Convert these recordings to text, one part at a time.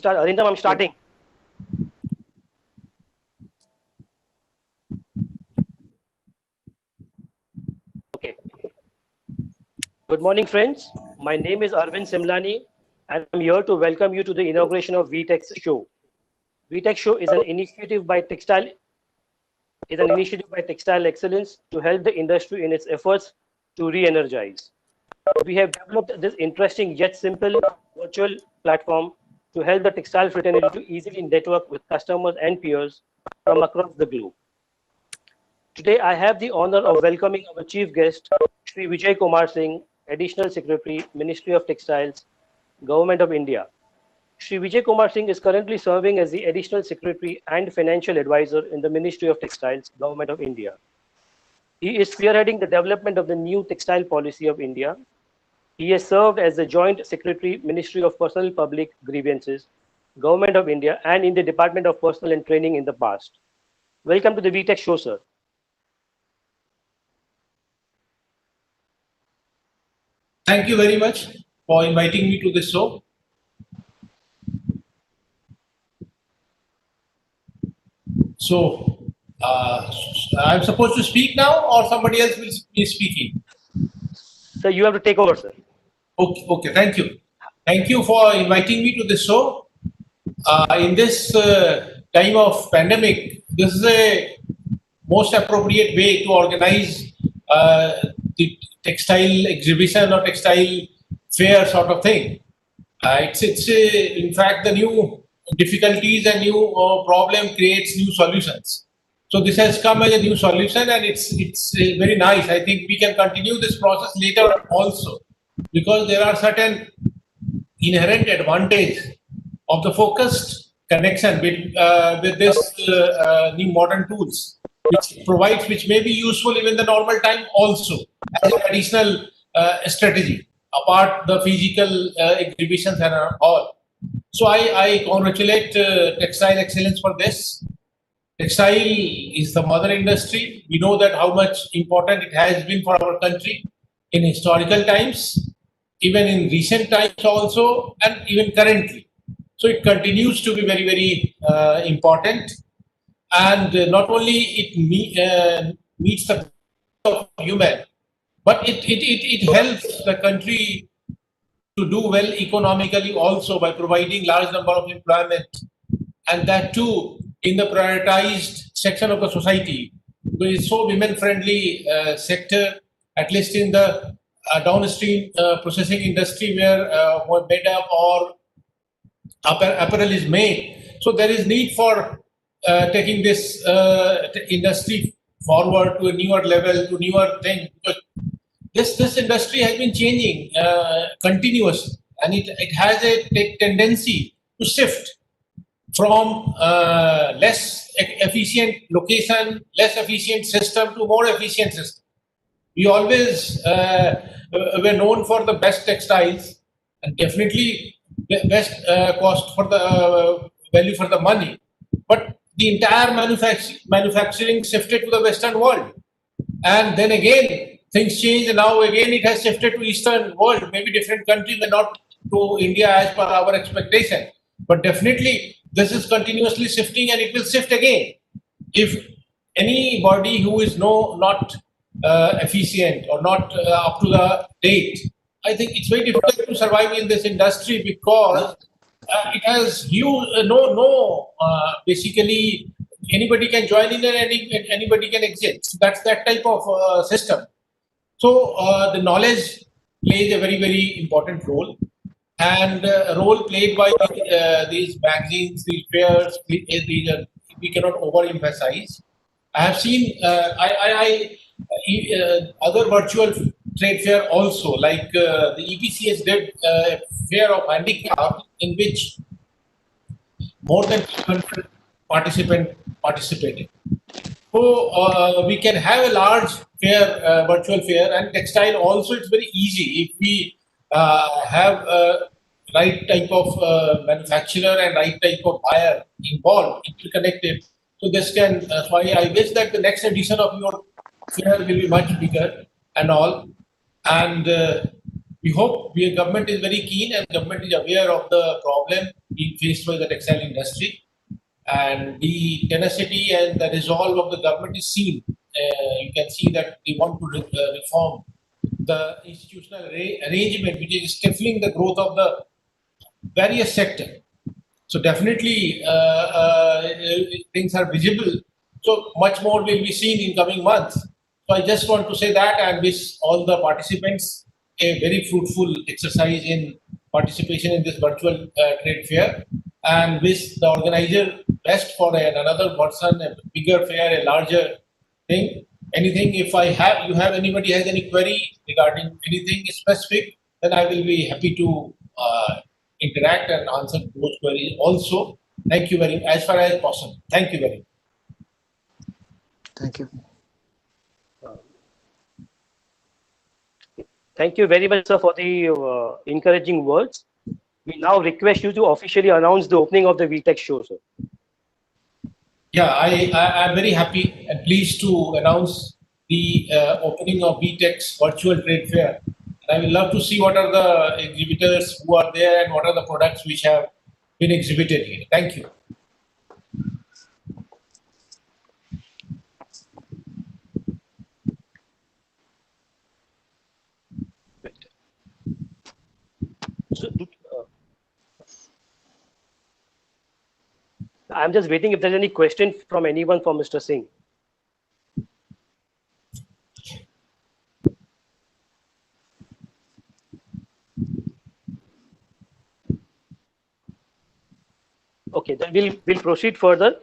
Arindam, I'm starting. Okay. Good morning, friends. My name is Arvind Simlani, and I'm here to welcome you to the inauguration of VTech Show. VTech Show is an initiative by Textile Excellence to help the industry in its efforts to re-energize. We have developed this interesting yet simple virtual platform to help the textile fraternity to easily network with customers and peers from across the globe. Today, I have the honor of welcoming our chief guest, Sri Vijay Kumar Singh, Additional Secretary, Ministry of Textiles, Government of India. Sri Vijay Kumar Singh is currently serving as the Additional Secretary and Financial Advisor in the Ministry of Textiles, Government of India. He is spearheading the development of the new textile policy of India. He has served as the Joint Secretary, Ministry of Personal Public Grievances, Government of India, and in the Department of Personnel and Training in the past. Welcome to the VTech show, sir. Thank you very much for inviting me to this show. So, I'm supposed to speak now, or somebody else will be speaking? Sir, you have to take over, sir. Okay, thank you. Thank you for inviting me to this show. In this time of pandemic, this is a most appropriate way to organize the textile exhibition or textile fair sort of thing. It's in fact, the new difficulties and new problem creates new solutions. So this has come as a new solution, and it's very nice. I think we can continue this process later also, because there are certain inherent advantage of the focused connection with this new modern tools, which may be useful even the normal time also as an additional strategy apart the physical exhibitions and all. So I congratulate Textile Excellence for this. Textile is the mother industry. We know that how much important it has been for our country in historical times, even in recent times also, and even currently. So it continues to be very, very important. And not only it meets the of human, but it helps the country to do well economically also by providing large number of employment, and that too in the prioritized section of the society, which is so women friendly sector, at least in the downstream processing industry where made up or apparel is made. So there is need for taking this industry forward to a newer level, to newer thing. Because this industry has been changing continuously, and it has a tendency to shift from less efficient location, less efficient system to more efficient system. We always were known for the best textiles, and definitely best cost for the value for the money. But the entire manufacturing shifted to the Western world, and then again things change, and now again it has shifted to Eastern world. Maybe different countries, may not to India as per our expectation, but definitely this is continuously shifting, and it will shift again. If anybody who is not efficient or not up to the date, I think it's very difficult to survive in this industry, because it has huge basically anybody can join in and anybody can exit. So that's that type of system. So the knowledge plays a very, very important role, and a role played by these magazines, these fairs, we cannot overemphasize. I have seen other virtual trade fair also, like the EPCS did a fair of handicraft in which more than 200 participants participated. So we can have a large fair, virtual fair, and textile also. It's very easy if we have right type of manufacturer and right type of buyer involved, interconnected. So this can. So I wish that the next edition of your fair will be much bigger and all. And We hope government is very keen and government is aware of the problem being faced by the textile industry, and the tenacity and the resolve of the government is seen. You can see that they want to reform the institutional arrangement which is stifling the growth of the various sectors. So definitely things are visible. So much more will be seen in coming months. So I just want to say that and wish all the participants a very fruitful exercise in participation in this virtual trade fair, and wish the organizer best for another person, a bigger fair, a larger thing. Anything, if you have anybody has any query regarding anything specific, then I will be happy to interact and answer those queries also. Thank you very much, as far as possible. Thank you very much. Thank you. Thank you very much, sir, for the encouraging words. We now request you to officially announce the opening of the VTech show, sir. Yeah, I'm very happy and pleased to announce the opening of VTech's virtual trade fair. And I will love to see what are the exhibitors who are there and what are the products which have been exhibited here. Thank you. So, I'm just waiting if there's any question from anyone for Mr. Singh. Okay, then we'll proceed further.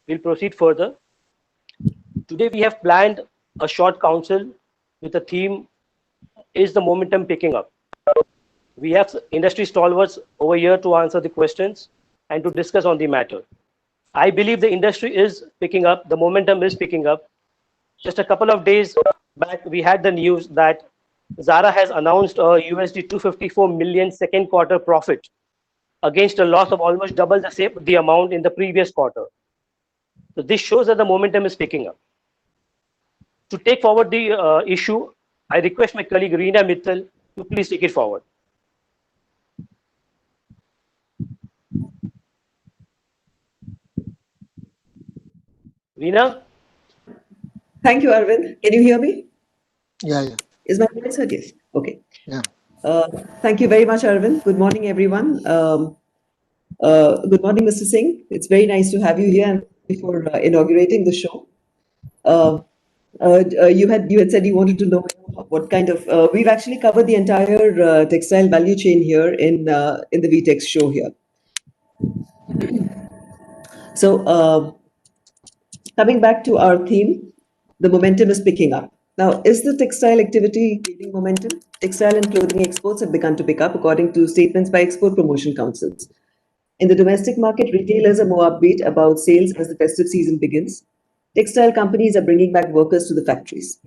We'll proceed further. Today we have planned a short council with the theme, is the momentum picking up? We have industry stalwarts over here to answer the questions and to discuss on the matter. I believe the industry is picking up, the momentum is picking up. Just a couple of days back, we had the news that Zara has announced a USD 254 million second quarter profit against a loss of almost double the amount in the previous quarter. So this shows that the momentum is picking up. To take forward the issue, I request my colleague Reena Mittal to please take it forward. Reena? Thank you, Arvind. Can you hear me? Yeah. Is my voice heard? Yes. Okay. Yeah. Thank you very much, Arvind. Good morning, everyone. Good morning, Mr. Singh. It's very nice to have you here and before inaugurating the show. You had said you wanted to know what kind of. We've actually covered the entire textile value chain here in the VTech show here. So coming back to our theme, the momentum is picking up. Now, is the textile activity gaining momentum? Textile and clothing exports have begun to pick up, according to statements by export promotion councils. In the domestic market, retailers are more upbeat about sales as the festive season begins. Textile companies are bringing back workers to the factories.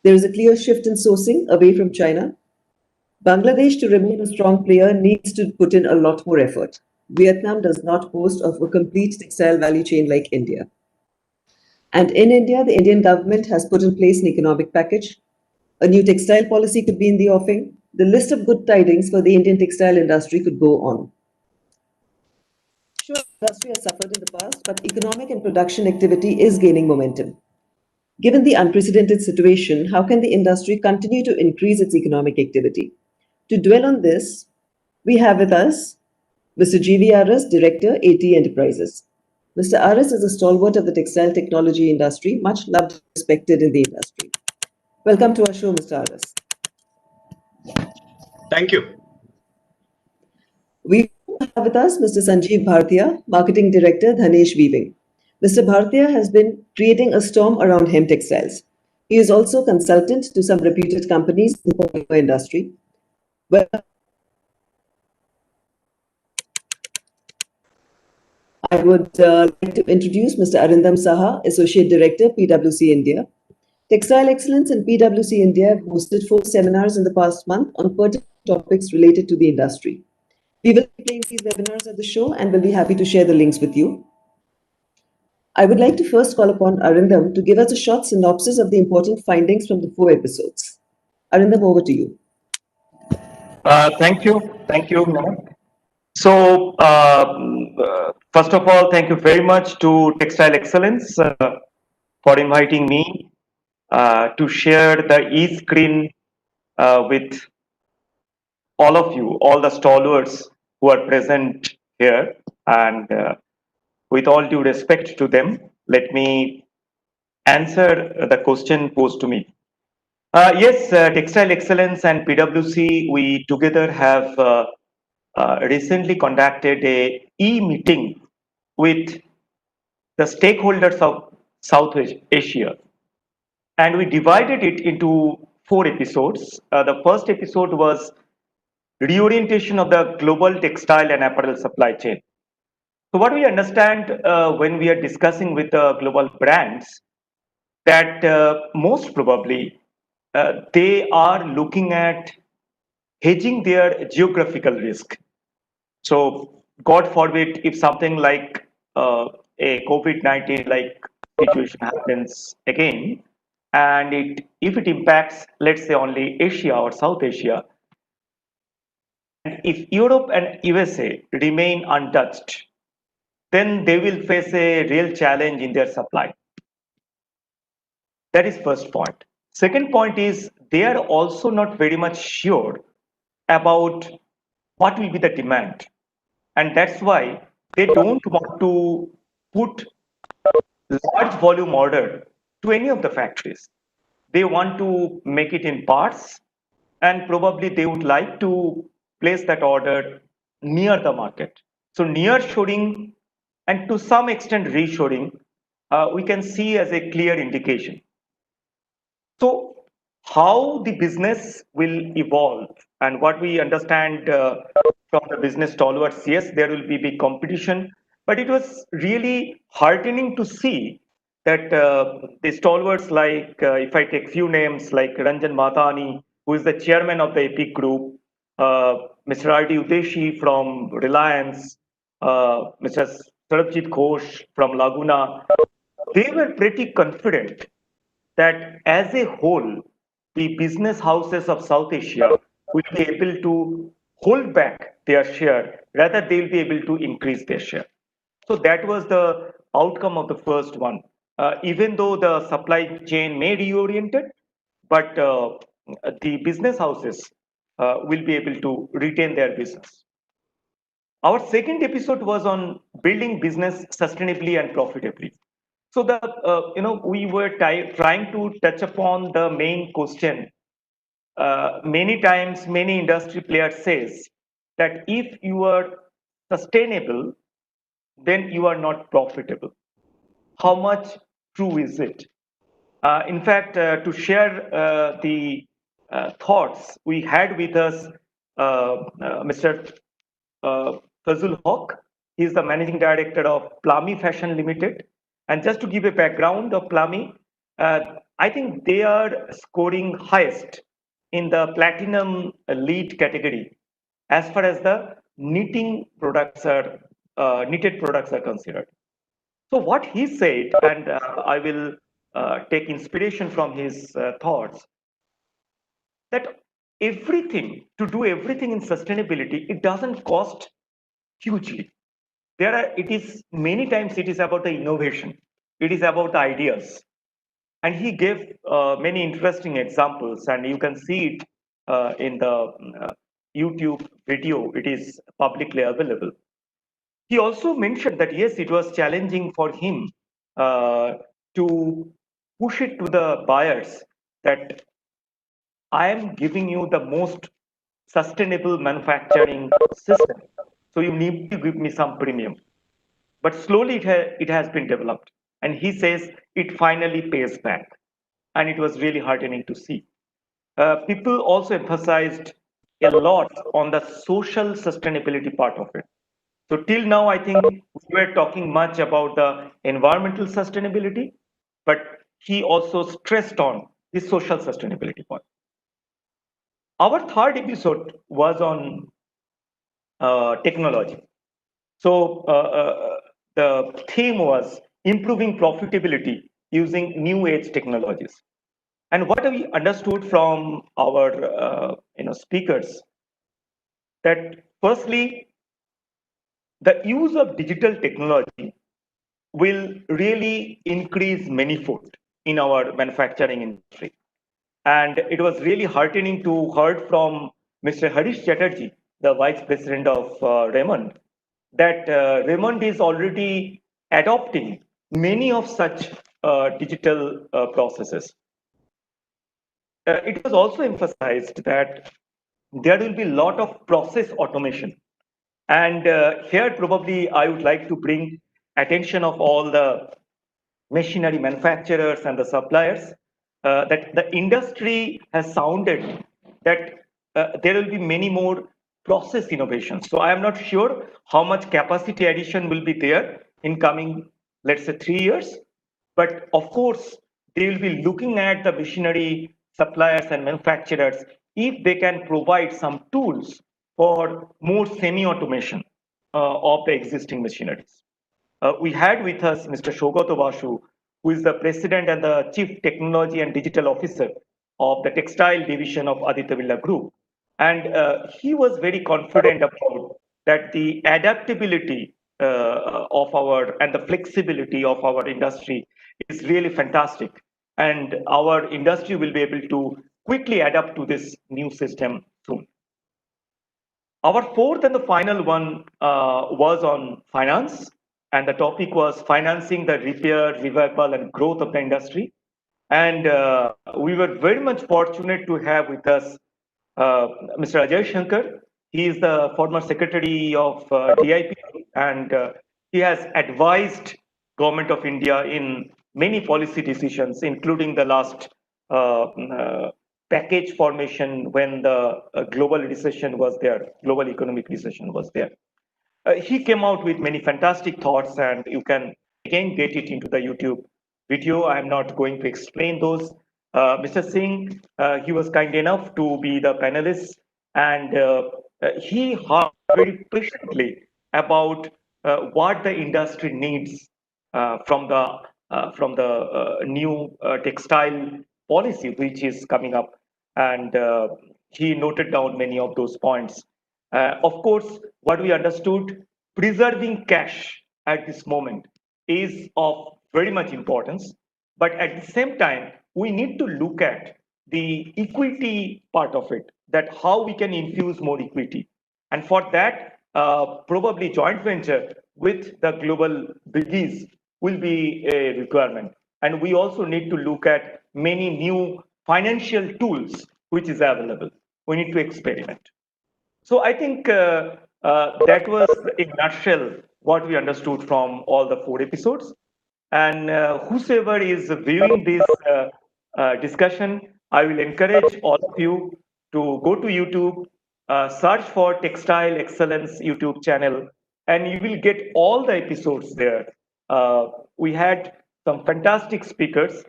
There is a clear shift in sourcing away from China. Bangladesh, to remain a strong player, needs to put in a lot more effort. Vietnam does not boast of a complete textile value chain like India. And in India, the Indian government has put in place an economic package. A new textile policy could be in the offing. The list of good tidings for the Indian textile industry could go on. Sure, the industry has suffered in the past, but economic and production activity is gaining momentum. Given the unprecedented situation, how can the industry continue to increase its economic activity? To dwell on this, we have with us Mr. G.V. Aras, Director, AT Enterprises. Mr. Aras is a stalwart of the textile technology industry, much loved and respected in the industry. Welcome to our show, Mr. Aras. Thank you. We have with us Mr. Sanjeev Bhartia, Marketing Director, Dhanesh Weaving. Mr. Bhartia has been creating a storm around hemp textiles. He is also a consultant to some reputed companies in the polymer industry. Well, I would like to introduce Mr. Arindam Saha, Associate Director, PwC India. Textile Excellence and PwC India have hosted 4 seminars in the past month on pertinent topics related to the industry. We will be playing these webinars at the show and will be happy to share the links with you. I would like to first call upon Arindam to give us a short synopsis of the important findings from the 4 episodes. Arindam, over to you. Thank you, Mona. So, first of all, thank you very much to Textile Excellence for inviting me to share the e-screen with all of you, all the stalwarts who are present here. And with all due respect to them, let me answer the question posed to me. Yes, Textile Excellence and PwC, we together have recently conducted a e-meeting with the stakeholders of South Asia, and we divided it into 4 episodes. The first episode was reorientation of the global textile and apparel supply chain. So what we understand when we are discussing with the global brands, that most probably they are looking at hedging their geographical risk. So, God forbid, if something like a COVID-19 like situation happens again, and if it impacts, let's say, only Asia or South Asia, and if Europe and USA remain untouched, then they will face a real challenge in their supply. That is first point. Second point is they are also not very much sure about what will be the demand, and that's why they don't want to put large volume order to any of the factories. They want to make it in parts, and probably they would like to place that order near the market. So near shoring and to some extent reshoring, we can see as a clear indication. So how the business will evolve and what we understand from the business stalwarts, yes, there will be big competition, but it was really heartening to see that the stalwarts like, if I take few names like Ranjan Mathani, who is the chairman of the EPIC group, Mr. R.D. Udeshi from Reliance, Mr. Sarabjit Ghosh from Laguna, they were pretty confident that as a whole, the business houses of South Asia will be able to hold back their share, rather they'll be able to increase their share. So that was the outcome of the first one. Even though the supply chain may reoriented, but the business houses will be able to retain their business. Our second episode was on building business sustainably and profitably. So the we were trying to touch upon the main question. Many times, many industry players says that if you are sustainable, then you are not profitable. How much true is it? In fact, to share the thoughts, we had with us Mr. Fazul Haq. He is the managing director of Plami Fashion Limited. And just to give a background of Plami, I think they are scoring highest in the platinum lead category as far as the knitting products are knitted products are considered. So what he said, and I will take inspiration from his thoughts, that everything to do everything in sustainability, it doesn't cost hugely. It is many times it is about the innovation, it is about the ideas, and he gave many interesting examples, and you can see it in the YouTube video. It is publicly available. He also mentioned that yes, it was challenging for him to push it to the buyers that I am giving you the most sustainable manufacturing system, so you need to give me some premium. But slowly it has been developed, and he says it finally pays back, and it was really heartening to see. People also emphasized a lot on the social sustainability part of it. So till now, I think we were talking much about the environmental sustainability, but he also stressed on the social sustainability part. Our third episode was on technology. So the theme was improving profitability using new age technologies. And what we understood from our speakers, that firstly, the use of digital technology will really increase manifold in our manufacturing industry. And it was really heartening to heard from Mr. Harish Chatterjee, the Vice President of Raymond, that Raymond is already adopting many of such digital processes. It was also emphasized that there will be a lot of process automation. And here probably I would like to bring attention of all the machinery manufacturers and the suppliers that the industry has sounded that there will be many more process innovations. So I am not sure how much capacity addition will be there in coming, let's say, 3 years. But of course, they will be looking at the machinery suppliers and manufacturers if they can provide some tools for more semi-automation of the existing machineries. We had with us Mr. Shogato Basu, who is the President and the Chief Technology and Digital Officer of the Textile Division of Aditya Birla Group. And he was very confident about that the adaptability of our and the flexibility of our industry is really fantastic. And our industry will be able to quickly adapt to this new system soon. Our fourth and the final one was on finance, and the topic was financing the repair, revival, and growth of the industry. And we were very much fortunate to have with us Mr. Ajay Shankar. He is the former secretary of DIP, and he has advised Government of India in many policy decisions, including the last package formation when the global recession was there, global economic recession was there. He came out with many fantastic thoughts, and you can again get it into the YouTube video. I'm not going to explain those. Mr. Singh, he was kind enough to be the panelist, and he heard very patiently about what the industry needs from the new textile policy which is coming up, and he noted down many of those points. Of course, what we understood, preserving cash at this moment is of very much importance. But at the same time, we need to look at the equity part of it, that how we can infuse more equity. And for that, probably joint venture with the global biggies will be a requirement. And we also need to look at many new financial tools which is available. We need to experiment. So I think that was in a nutshell what we understood from all the 4 episodes. And whosoever is viewing this discussion, I will encourage all of you to go to YouTube, search for Textile Excellence YouTube channel, and you will get all the episodes there. We had some fantastic speakers.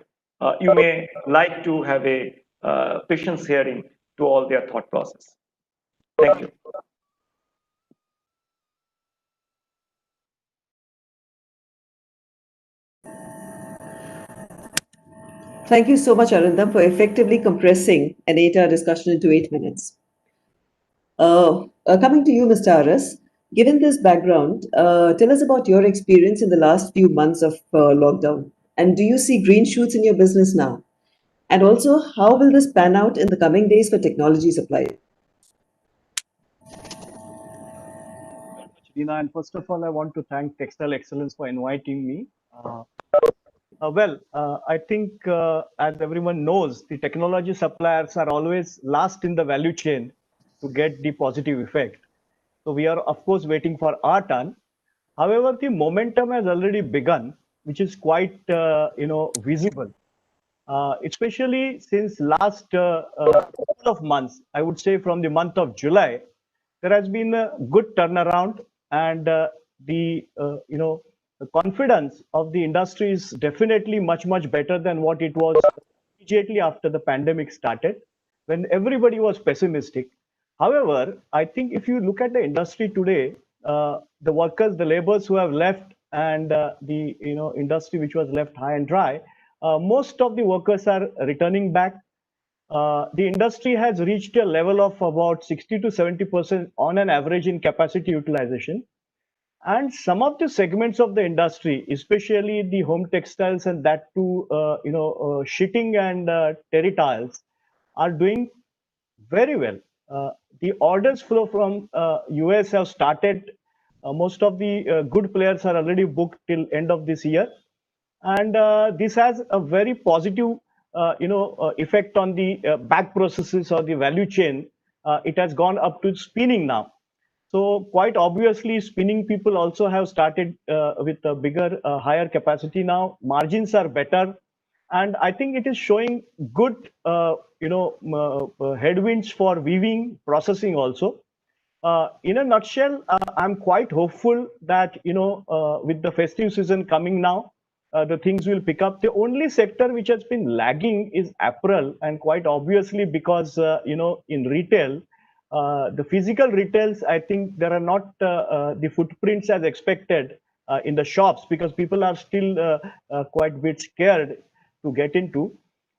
You may like to have a patience hearing to all their thought process. Thank you. Thank you so much, Arindam, for effectively compressing an 8-hour discussion into 8 minutes. Coming to you, Mr. Aras, given this background, tell us about your experience in the last few months of lockdown. And do you see green shoots in your business now? And also, how will this pan out in the coming days for technology supply? Dina, and first of all, I want to thank Textile Excellence for inviting me. I think as everyone knows, the technology suppliers are always last in the value chain to get the positive effect. So we are, of course, waiting for our turn. However, the momentum has already begun, which is quite, visible. Especially since last couple of months, I would say from the month of July, there has been a good turnaround, and the confidence of the industry is definitely much better than what it was immediately after the pandemic started, when everybody was pessimistic. However, I think if you look at the industry today, the workers, the laborers who have left and the industry which was left high and dry, most of the workers are returning back. The industry has reached a level of about 60 to 70% on an average in capacity utilization. And some of the segments of the industry, especially the home textiles and that too, sheeting and terry tiles, are doing very well. The orders flow from US have started. Most of the good players are already booked till end of this year, and this has a very positive, effect on the back processes or the value chain. It has gone up to spinning now. So quite obviously, spinning people also have started with a bigger, higher capacity now. Margins are better, and I think it is showing good, headwinds for weaving processing also. In a nutshell, I'm quite hopeful that with the festive season coming now, the things will pick up. The only sector which has been lagging is apparel, and quite obviously because in retail, the physical retails, I think there are not the footprints as expected in the shops because people are still quite bit scared to get into.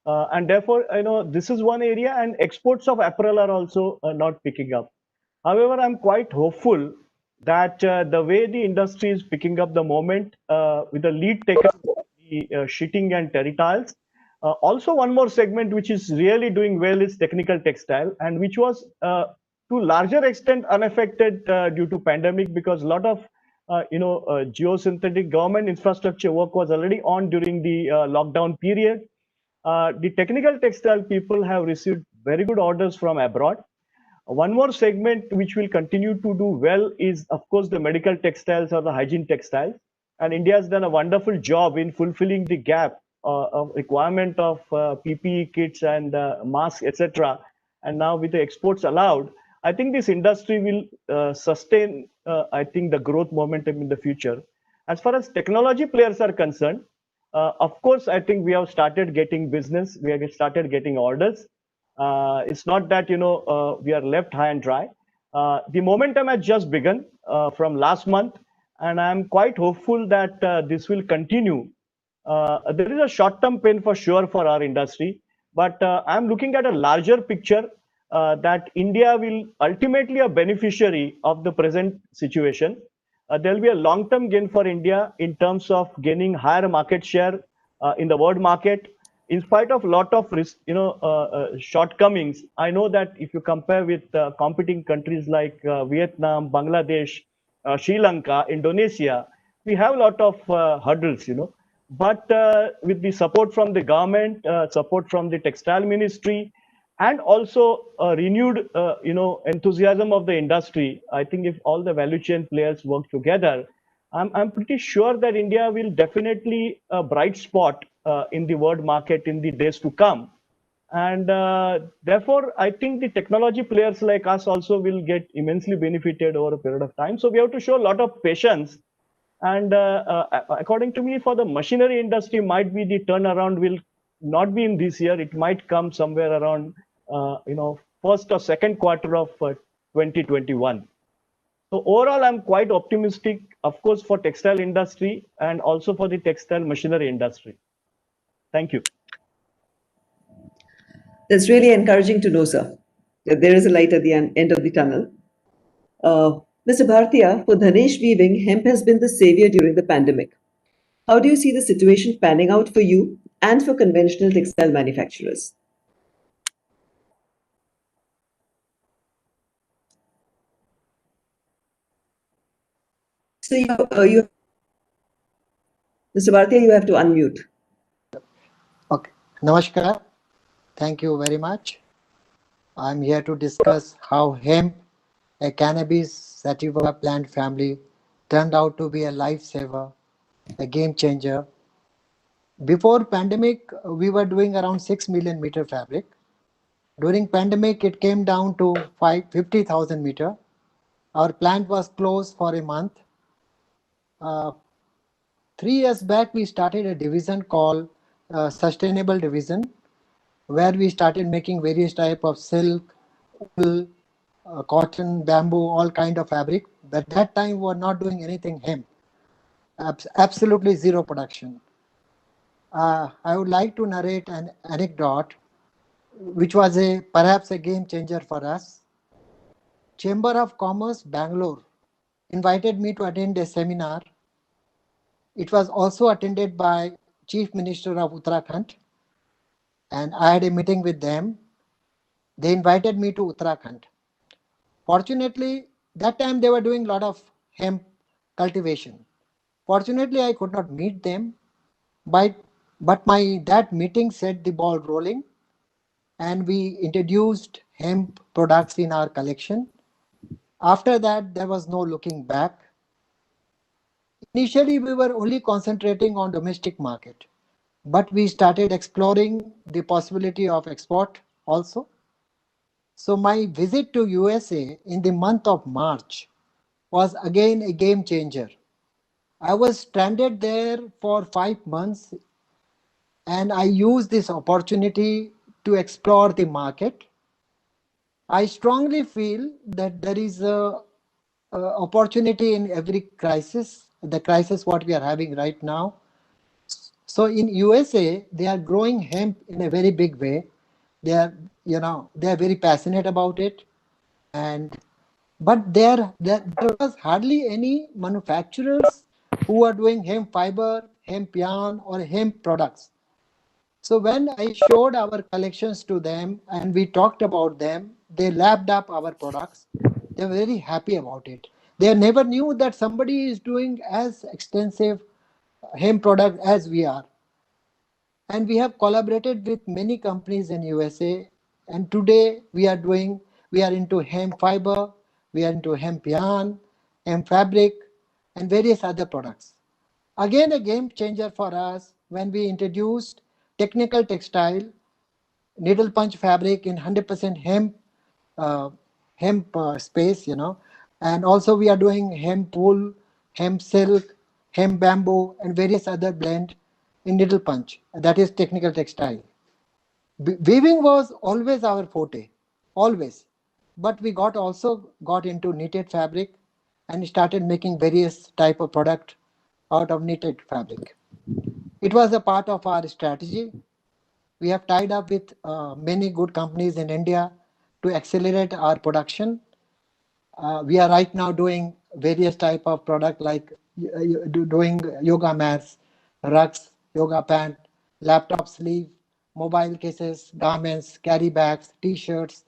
And therefore, this is one area, and exports of apparel are also not picking up. However, I'm quite hopeful that the way the industry is picking up the moment with the lead taken the sheeting and terry tiles. Also, one more segment which is really doing well is technical textile, and which was to larger extent unaffected due to pandemic because a lot of geosynthetic government infrastructure work was already on during the lockdown period. The technical textile people have received very good orders from abroad. One more segment which will continue to do well is, of course, the medical textiles or the hygiene textiles. And India has done a wonderful job in fulfilling the gap of requirement of PPE kits and masks, etc. And now with the exports allowed, I think this industry will sustain, I think, the growth momentum in the future. As far as technology players are concerned, of course, I think we have started getting business. We have started getting orders. It's not that we are left high and dry. The momentum has just begun from last month, and I'm quite hopeful that this will continue. There is a short-term pain for sure for our industry, but I'm looking at a larger picture that India will ultimately a beneficiary of the present situation. There will be a long-term gain for India in terms of gaining higher market share in the world market. In spite of a lot of shortcomings, I know that if you compare with competing countries like Vietnam, Bangladesh, Sri Lanka, Indonesia, we have a lot of hurdles, But with the support from the government, support from the textile ministry, and also renewed, enthusiasm of the industry, I think if all the value chain players work together, I'm pretty sure that India will definitely a bright spot in the world market in the days to come. And therefore, I think the technology players like us also will get immensely benefited over a period of time. So we have to show a lot of patience. And according to me, for the machinery industry, might be the turnaround will not be in this year. It might come somewhere around, first or second quarter of 2021. So overall, I'm quite optimistic, of course, for textile industry and also for the textile machinery industry. Thank you. That's really encouraging to know, sir, that there is a light at the end of the tunnel. Mr. Bhartia, for Dhanesh Weaving, hemp has been the savior during the pandemic. How do you see the situation panning out for you and for conventional textile manufacturers? So Mr. Bhartia, you have to unmute. Okay. Namaskar. Thank you very much. I'm here to discuss how hemp, a cannabis sativa plant family, turned out to be a lifesaver, a game changer. Before pandemic, we were doing around 6 million meter fabric. During pandemic, it came down to 50,000 meter. Our plant was closed for a month. 3 years back, we started a division called Sustainable Division, where we started making various type of silk, wool, cotton, bamboo, all kind of fabric. But that time we were not doing anything hemp. Absolutely zero production. I would like to narrate an anecdote, which was perhaps a game changer for us. Chamber of Commerce, Bangalore, invited me to attend a seminar. It was also attended by Chief Minister of Uttarakhand, and I had a meeting with them. They invited me to Uttarakhand. Fortunately, that time they were doing a lot of hemp cultivation. Fortunately, I could not meet them, but that meeting set the ball rolling, and we introduced hemp products in our collection. After that, there was no looking back. Initially, we were only concentrating on domestic market, but we started exploring the possibility of export also. So my visit to USA in the month of March was again a game changer. I was stranded there for 5 months, and I used this opportunity to explore the market. I strongly feel that there is a opportunity in every crisis, the crisis what we are having right now. So in USA, they are growing hemp in a very big way. They are, they are very passionate about it, and but there was hardly any manufacturers who are doing hemp fiber, hemp yarn, or hemp products. So when I showed our collections to them and we talked about them, they lapped up our products. They were very happy about it. They never knew that somebody is doing as extensive hemp product as we are. And we have collaborated with many companies in USA. And today we are into hemp fiber, we are into hemp yarn, hemp fabric, and various other products. Again, a game changer for us when we introduced technical textile, needle punch fabric in 100% hemp space, and also we are doing hemp wool, hemp silk, hemp bamboo, and various other blend in needle punch. That is technical textile. Weaving was always our forte, always. But we also got into knitted fabric and started making various type of product out of knitted fabric. It was a part of our strategy. We have tied up with many good companies in India to accelerate our production. We are right now doing various type of product like doing yoga mats, rugs, yoga pant, laptop sleeve, mobile cases, garments, carry bags, t-shirts,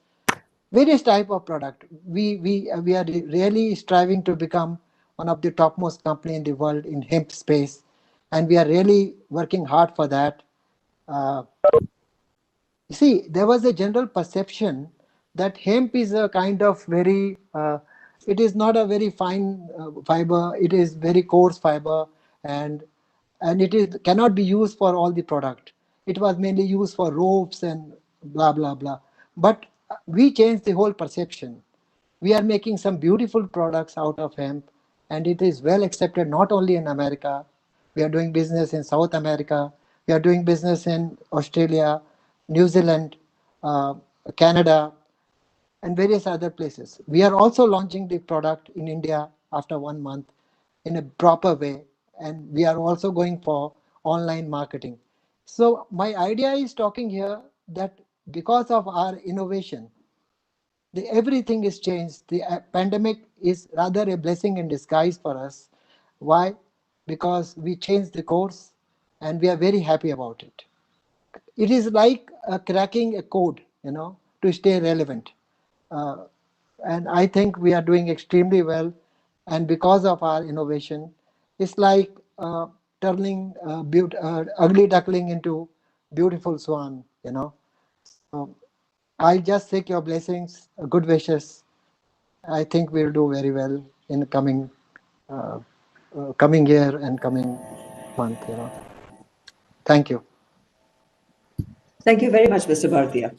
various type of product. We are really striving to become one of the topmost company in the world in hemp space, and we are really working hard for that. You see, there was a general perception that hemp is a kind of very, it is not a very fine fiber, it is very coarse fiber, and it cannot be used for all the product. It was mainly used for ropes and blah, blah, blah. But we changed the whole perception. We are making some beautiful products out of hemp, and it is well accepted not only in America. We are doing business in South America. We are doing business in Australia, New Zealand, Canada, and various other places. We are also launching the product in India after 1 month in a proper way, and we are also going for online marketing. So my idea is talking here that because of our innovation, everything is changed. The pandemic is rather a blessing in disguise for us. Why? Because we changed the course and we are very happy about it. It is like cracking a code, to stay relevant. And I think we are doing extremely well. And because of our innovation, it's like turning ugly duckling into beautiful swan, So I just seek your blessings, good wishes. I think we'll do very well in the coming year and coming month, Thank you. Thank you very much, Mr. Bhartia.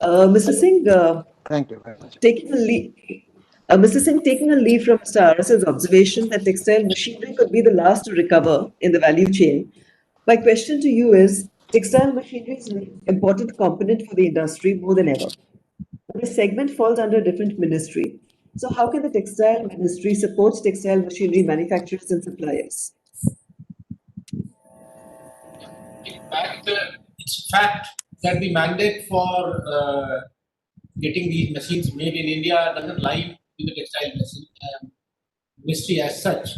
Mr. Singh, Thank you very much. Mr. Singh, taking a leaf from Mr. RS's observation that textile machinery could be the last to recover in the value chain, my question to you is, textile machinery is an important component for the industry more than ever. This segment falls under a different ministry. So how can the textile ministry support textile machinery manufacturers and suppliers? It's fact that the mandate for getting these machines made in India doesn't lie with the textile ministry as such.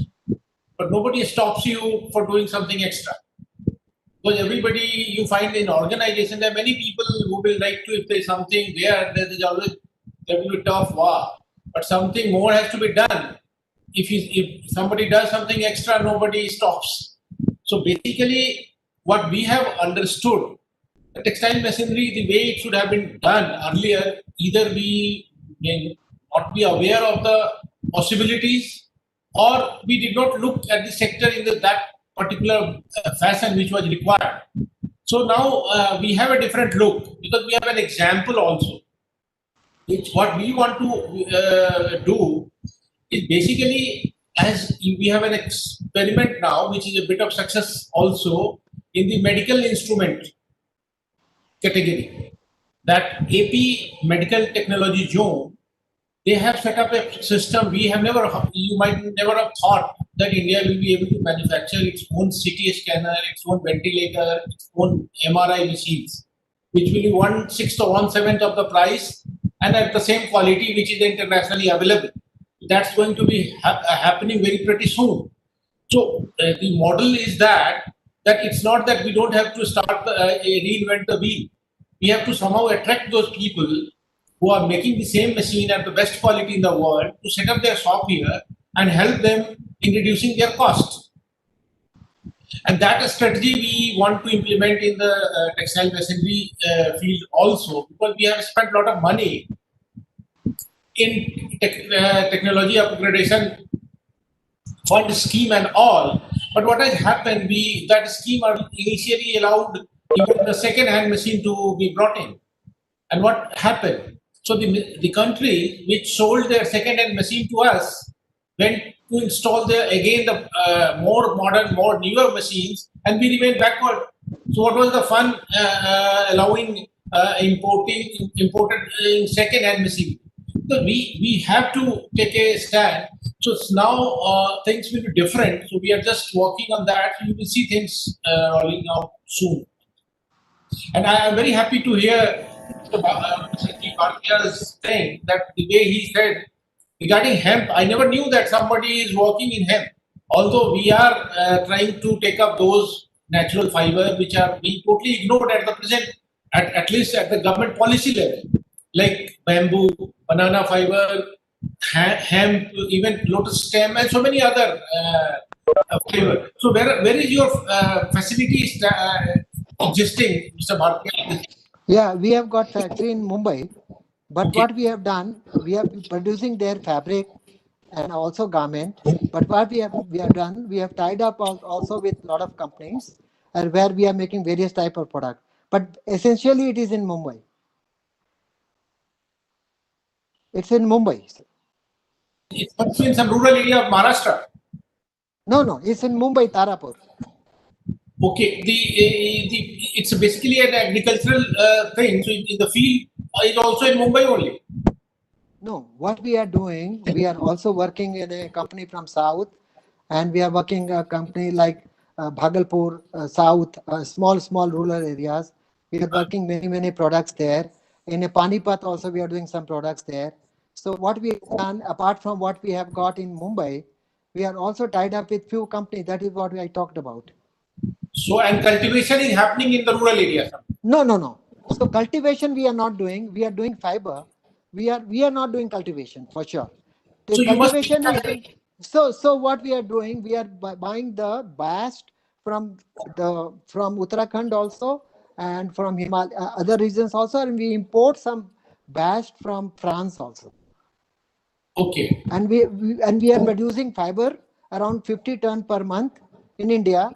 But nobody stops you for doing something extra. Because everybody you find in organization, there are many people who will like to, if there's something there is always, there will be tough war. But something more has to be done. If somebody does something extra, nobody stops. So basically, what we have understood, the textile machinery, the way it should have been done earlier, either we may not be aware of the possibilities, or we did not look at the sector in that particular fashion which was required. So now we have a different look because we have an example also. Which what we want to do is basically, as we have an experiment now, which is a bit of success also in the medical instrument category. That AP Medical Technology Zone, they have set up a system you might never have thought that India will be able to manufacture its own CT scanner, its own ventilator, its own MRI machines, which will be 1/6 or 1/7 of the price and at the same quality which is internationally available. That's going to be happening very pretty soon. So the model is that it's not that we don't have to reinvent the wheel. We have to somehow attract those people who are making the same machine at the best quality in the world to set up their shop here and help them in reducing their costs. And that strategy we want to implement in the textile machinery field also, because we have spent a lot of money in technology upgradation fund scheme and all. But what has happened, that scheme initially allowed even the second-hand machine to be brought in. And what happened? So the country which sold their second-hand machine to us went to install the more modern, more newer machines, and we remained backward. So what was the fun allowing imported second-hand machine? So we have to take a stand. So now things will be different. So we are just working on that. You will see things rolling out soon. And I am very happy to hear Mr. Bhartiya's saying that the way he said regarding hemp, I never knew that somebody is working in hemp. Although we are trying to take up those natural fibers which are being totally ignored at the present, at least at the government policy level, like bamboo, banana fiber, hemp, even lotus stem, and so many other fiber. So where is your facility existing, Mr. Bhartiya? Yeah, we have got factory in Mumbai, but what we have done, we are producing their fabric and also garment. But what we have done, we have tied up also with a lot of companies, and where we are making various type of product. But essentially, it is in Mumbai. It's in Mumbai. It's also in some rural area of Maharashtra. No, it's in Mumbai, Tarapur. Okay, it's basically an agricultural thing. So in the field is also in Mumbai only. No, what we are doing, we are also working in a company from South, and we are working a company like Bhagalpur, South, small rural areas. We are working many products there. In Panipat also we are doing some products there. So what we have done, apart from what we have got in Mumbai, we are also tied up with few companies. That is what I talked about. So, and cultivation is happening in the rural areas. No. So cultivation we are not doing. We are doing fiber. We are not doing cultivation for sure. The So cultivation is so what we are doing, we are buying the bast from Uttarakhand also, and from Himalaya, other regions also, and we import some bast from France also. Okay. And we are producing fiber around 50 ton per month in India.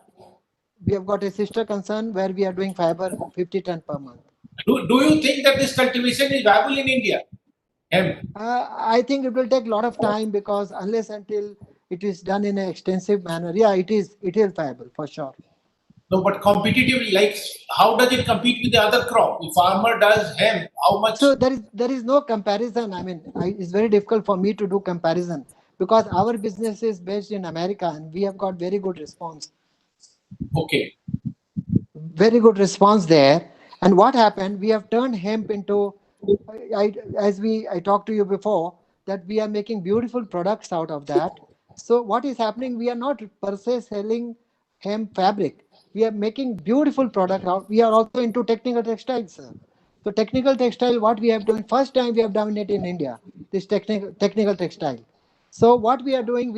We have got a sister concern where we are doing fiber 50 ton per month. Do you think that this cultivation is viable in India? I think it will take a lot of time, because until it is done in an extensive manner, yeah, it is viable for sure. No, but competitively, like how does it compete with the other crop? If farmer does hemp, how much? So there is no comparison. I mean, it's very difficult for me to do comparison because our business is based in America and we have got very good response. Okay. Very good response there. And what happened? We have turned hemp into, I talked to you before, that we are making beautiful products out of that. So what is happening? We are not per se selling hemp fabric. We are making beautiful product out. We are also into technical textiles, sir. So technical textile, what we have done, first time we have done it in India, this technical textile. So what we are doing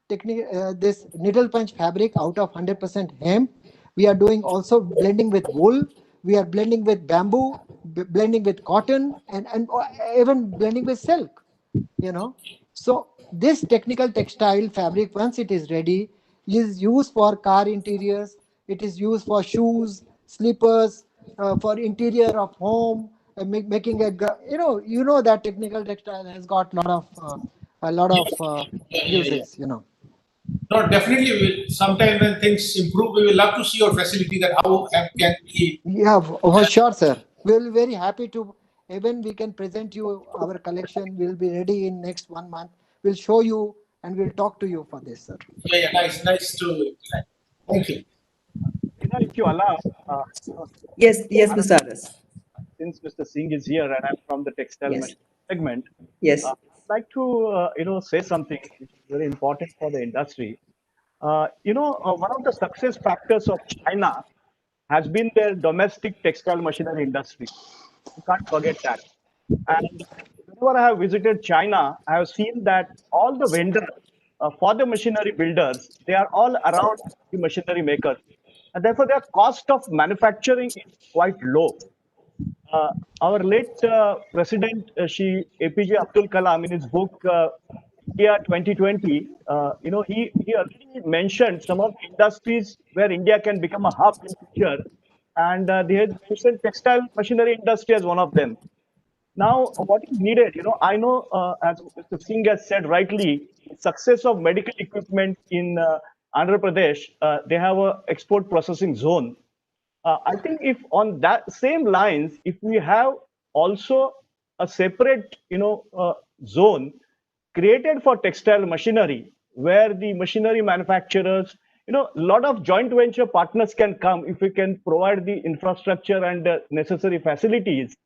this needle punch fabric out of 100% hemp. We are doing also blending with wool. We are blending with bamboo, blending with cotton, and even blending with silk. So this technical textile fabric, once it is ready, is used for car interiors. It is used for shoes, slippers, for interior of home, making that technical textile has got a lot of uses. No, definitely. Sometime when things improve, we will love to see your facility. That how hemp can be. Yeah, for sure, sir. We'll be very happy to. Even we can present you our collection. We'll be ready in next 1 month. We'll show you and we'll talk to you for this, sir. Yeah, nice to. Thank you. If you allow, Yes, Mr. Aras. since Mr. Singh is here and I'm from the textile Yes. machine segment, Yes. I'd like to say something which is very important for the industry. One of the success factors of China has been their domestic textile machinery industry. You can't forget that. And whenever I have visited China, I have seen that all the vendors for the machinery builders, they are all around the machinery makers. And therefore, their cost of manufacturing is quite low. Our late president, APJ Abdul Kalam, in his book India 2020, he already mentioned some of the industries where India can become a hub in future, and they had mentioned textile machinery industry as one of them. Now, what is needed? I know, as Mr. Singh has said rightly, success of medical equipment in Andhra Pradesh, they have a export processing zone. I think if on that same lines, if we have also a separate, zone created for textile machinery, where the machinery manufacturers, a lot of joint venture partners can come if we can provide the infrastructure and necessary facilities.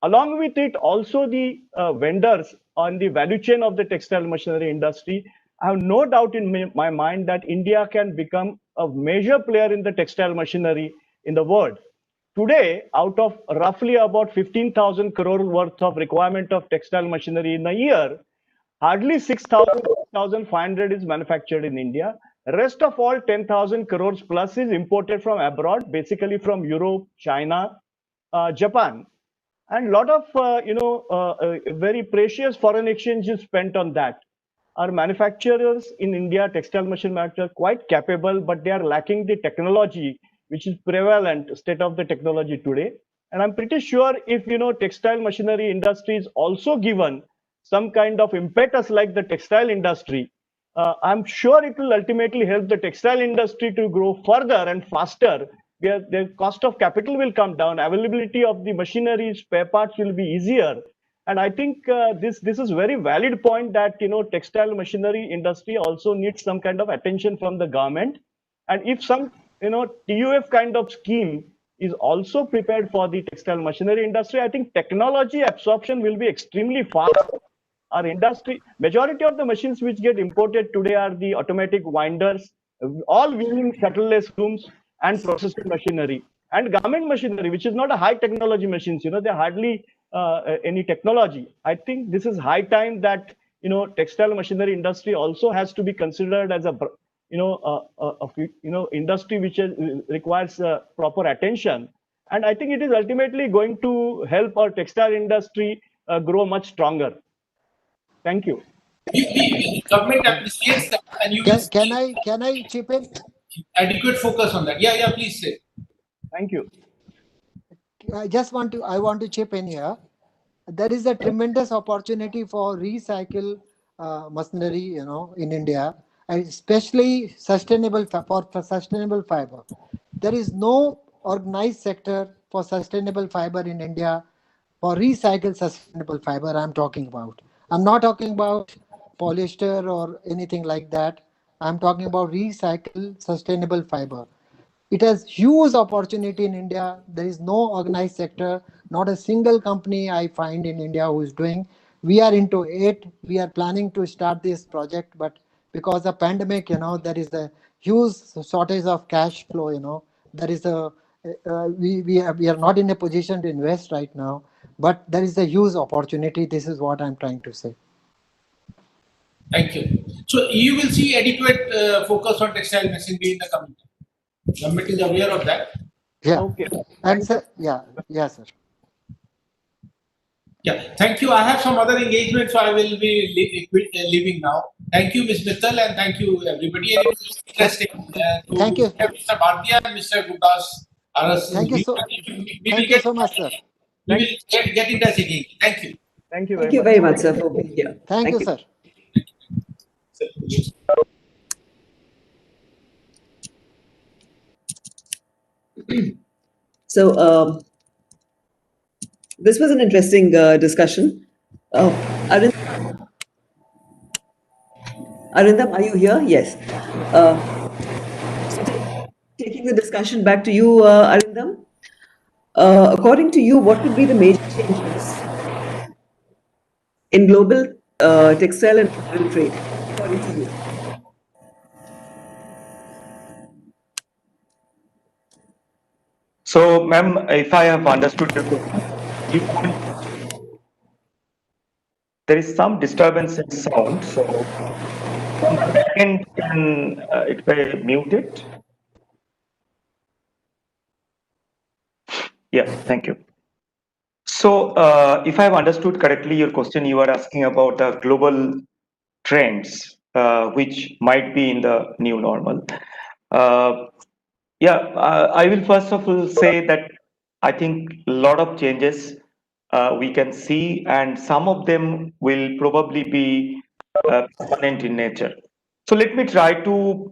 Along with it, also the vendors on the value chain of the textile machinery industry. I have no doubt in my mind that India can become a major player in the textile machinery in the world. Today, out of roughly about 15,000 crore worth of requirement of textile machinery in a year, hardly 6,500 is manufactured in India. Rest of all 10,000 crores plus is imported from abroad, basically from Europe, China, Japan. And a lot of very precious foreign exchange is spent on that. Our manufacturers in India, textile machine manufacturers, quite capable, but they are lacking the technology, which is prevalent state of the technology today. And I'm pretty sure if textile machinery industry is also given some kind of impetus like the textile industry, I'm sure it will ultimately help the textile industry to grow further and faster. Where the cost of capital will come down, availability of the machinery, spare parts will be easier. And I think this is very valid point that textile machinery industry also needs some kind of attention from the government. And if some TUF kind of scheme is also prepared for the textile machinery industry, I think technology absorption will be extremely fast. Our industry, majority of the machines which get imported today are the automatic winders, all weaving shuttleless looms and processing machinery and garment machinery, which is not a high technology machines. They're hardly any technology. I think this is high time that textile machinery industry also has to be considered as a industry which requires proper attention. And I think it is ultimately going to help our textile industry grow much stronger. Thank you. The government appreciates that, and you will Can I chip in? adequate focus on that. Yeah, please say. Thank you. I want to chip in here. There is a tremendous opportunity for recycle machinery, in India, and especially sustainable for sustainable fiber. there is no organized sector for sustainable fiber in India, for recycled sustainable fiber. I'm talking about. I'm not talking about polyester or anything like that. I'm talking about recycled sustainable fiber. It has huge opportunity in India. There is no organized sector, not a single company I find in India who is doing. We are into it. We are planning to start this project, but because of pandemic, there is a huge shortage of cash flow. There is a we are not in a position to invest right now, but there is a huge opportunity. This is what I'm trying to say. Thank you. So you will see adequate focus on textile machinery in the coming time. Government is aware of that. Yeah. Okay. And sir, yeah, sir. Yeah, thank you. I have some other engagement, so I will be leaving now. Thank you, Ms. Mittal, and thank you, everybody. And it was interesting Thank to you. have Mr. Bhartia and Mr. Guptas. Thank you so. Thank you so much, sir. We will get in touch again. Thank you. Thank you Thank very you much. very much, sir, for being here. Thank you, sir. So this was an interesting discussion. Arindam, are you here? Yes. Taking the discussion back to you, Arindam. According to you, what would be the major changes in global textile and apparel trade, according to you? So, ma'am, if I have understood your question, you want, there is some disturbance in sound. So, from the back end, can it be muted? Yeah, thank you. So, if I have understood correctly, your question, you are asking about the global trends, which might be in the new normal. I will first of all say that I think a lot of changes we can see, and some of them will probably be permanent in nature. So let me try to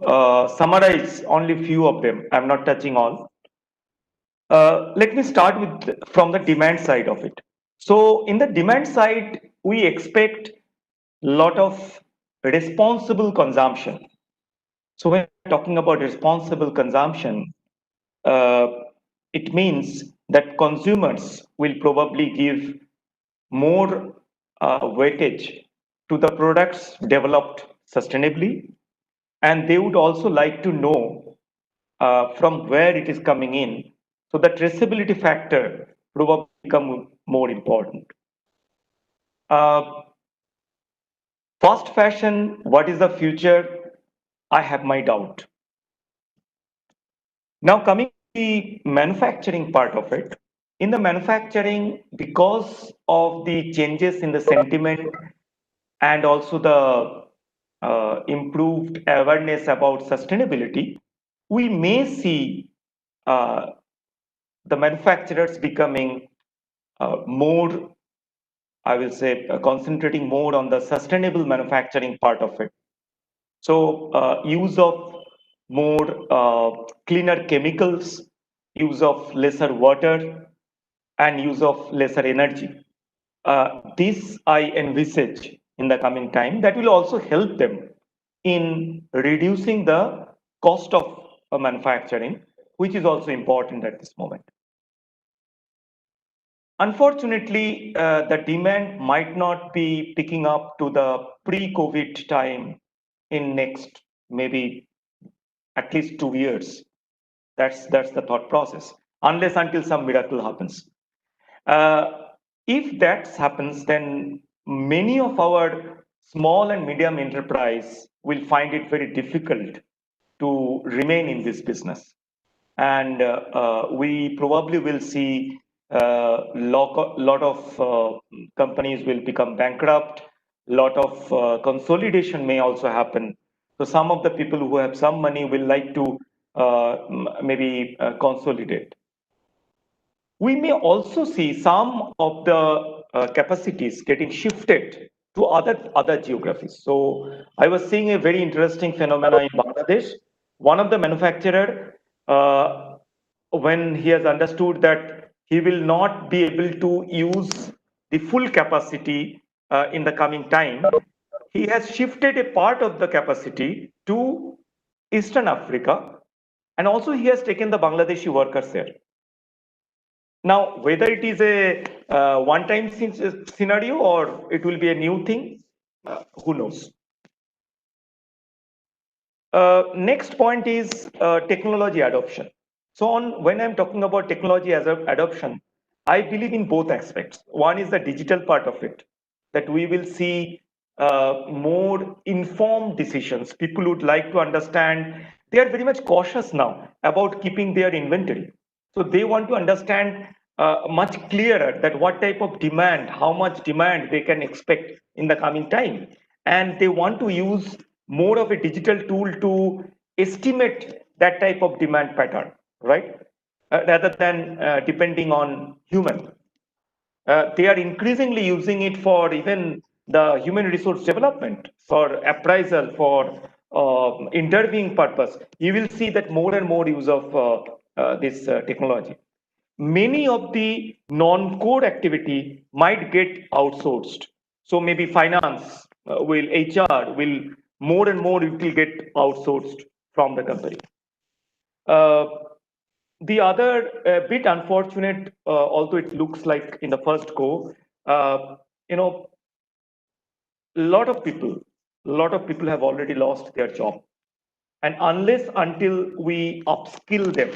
summarize only few of them. I'm not touching all. Let me start with from the demand side of it. So in the demand side, we expect lot of responsible consumption. So when we're talking about responsible consumption, uh, it means that consumers will probably give more weightage to the products developed sustainably, and they would also like to know from where it is coming in. So the traceability factor probably become more important. Uh, Fast fashion, what is the future? I have my doubt. Now coming to the manufacturing part of it, in the manufacturing, because of the changes in the sentiment and also the improved awareness about sustainability, we may see uh, the manufacturers becoming more, I will say, concentrating more on the sustainable manufacturing part of it. So use of more cleaner chemicals, use of lesser water, and use of lesser energy. This I envisage in the coming time that will also help them in reducing the cost of manufacturing, which is also important at this moment. Unfortunately, the demand might not be picking up to the pre-COVID time in next maybe at least 2 years. That's the thought process, unless until some miracle happens. If that happens, then many of our small and medium enterprise will find it very difficult to remain in this business, and we probably will see lot of companies will become bankrupt. Lot of consolidation may also happen. So some of the people who have some money will like to maybe consolidate. We may also see some of the capacities getting shifted to other geographies. So I was seeing a very interesting phenomena in Bangladesh. One of the manufacturer when he has understood that he will not be able to use the full capacity in the coming time, he has shifted a part of the capacity to Eastern Africa, and also he has taken the Bangladeshi workers there. Now, whether it is a one-time scenario or it will be a new thing, who knows? Next point is technology adoption. So when I'm talking about technology as adoption, I believe in both aspects. One is the digital part of it, that we will see more informed decisions. People would like to understand. They are very much cautious now about keeping their inventory. So they want to understand much clearer that what type of demand, how much demand they can expect in the coming time. And they want to use more of a digital tool to estimate that type of demand pattern, right? Rather than depending on human. They are increasingly using it for even the human resource development, for appraisal, for interviewing purpose. You will see that more and more use of this technology. Many of the non-core activity might get outsourced. So maybe finance HR will more and more it will get outsourced from the company. Uh, the other bit unfortunate, although it looks like in the first go, you know, a lot of people have already lost their job, and unless until we upskill them,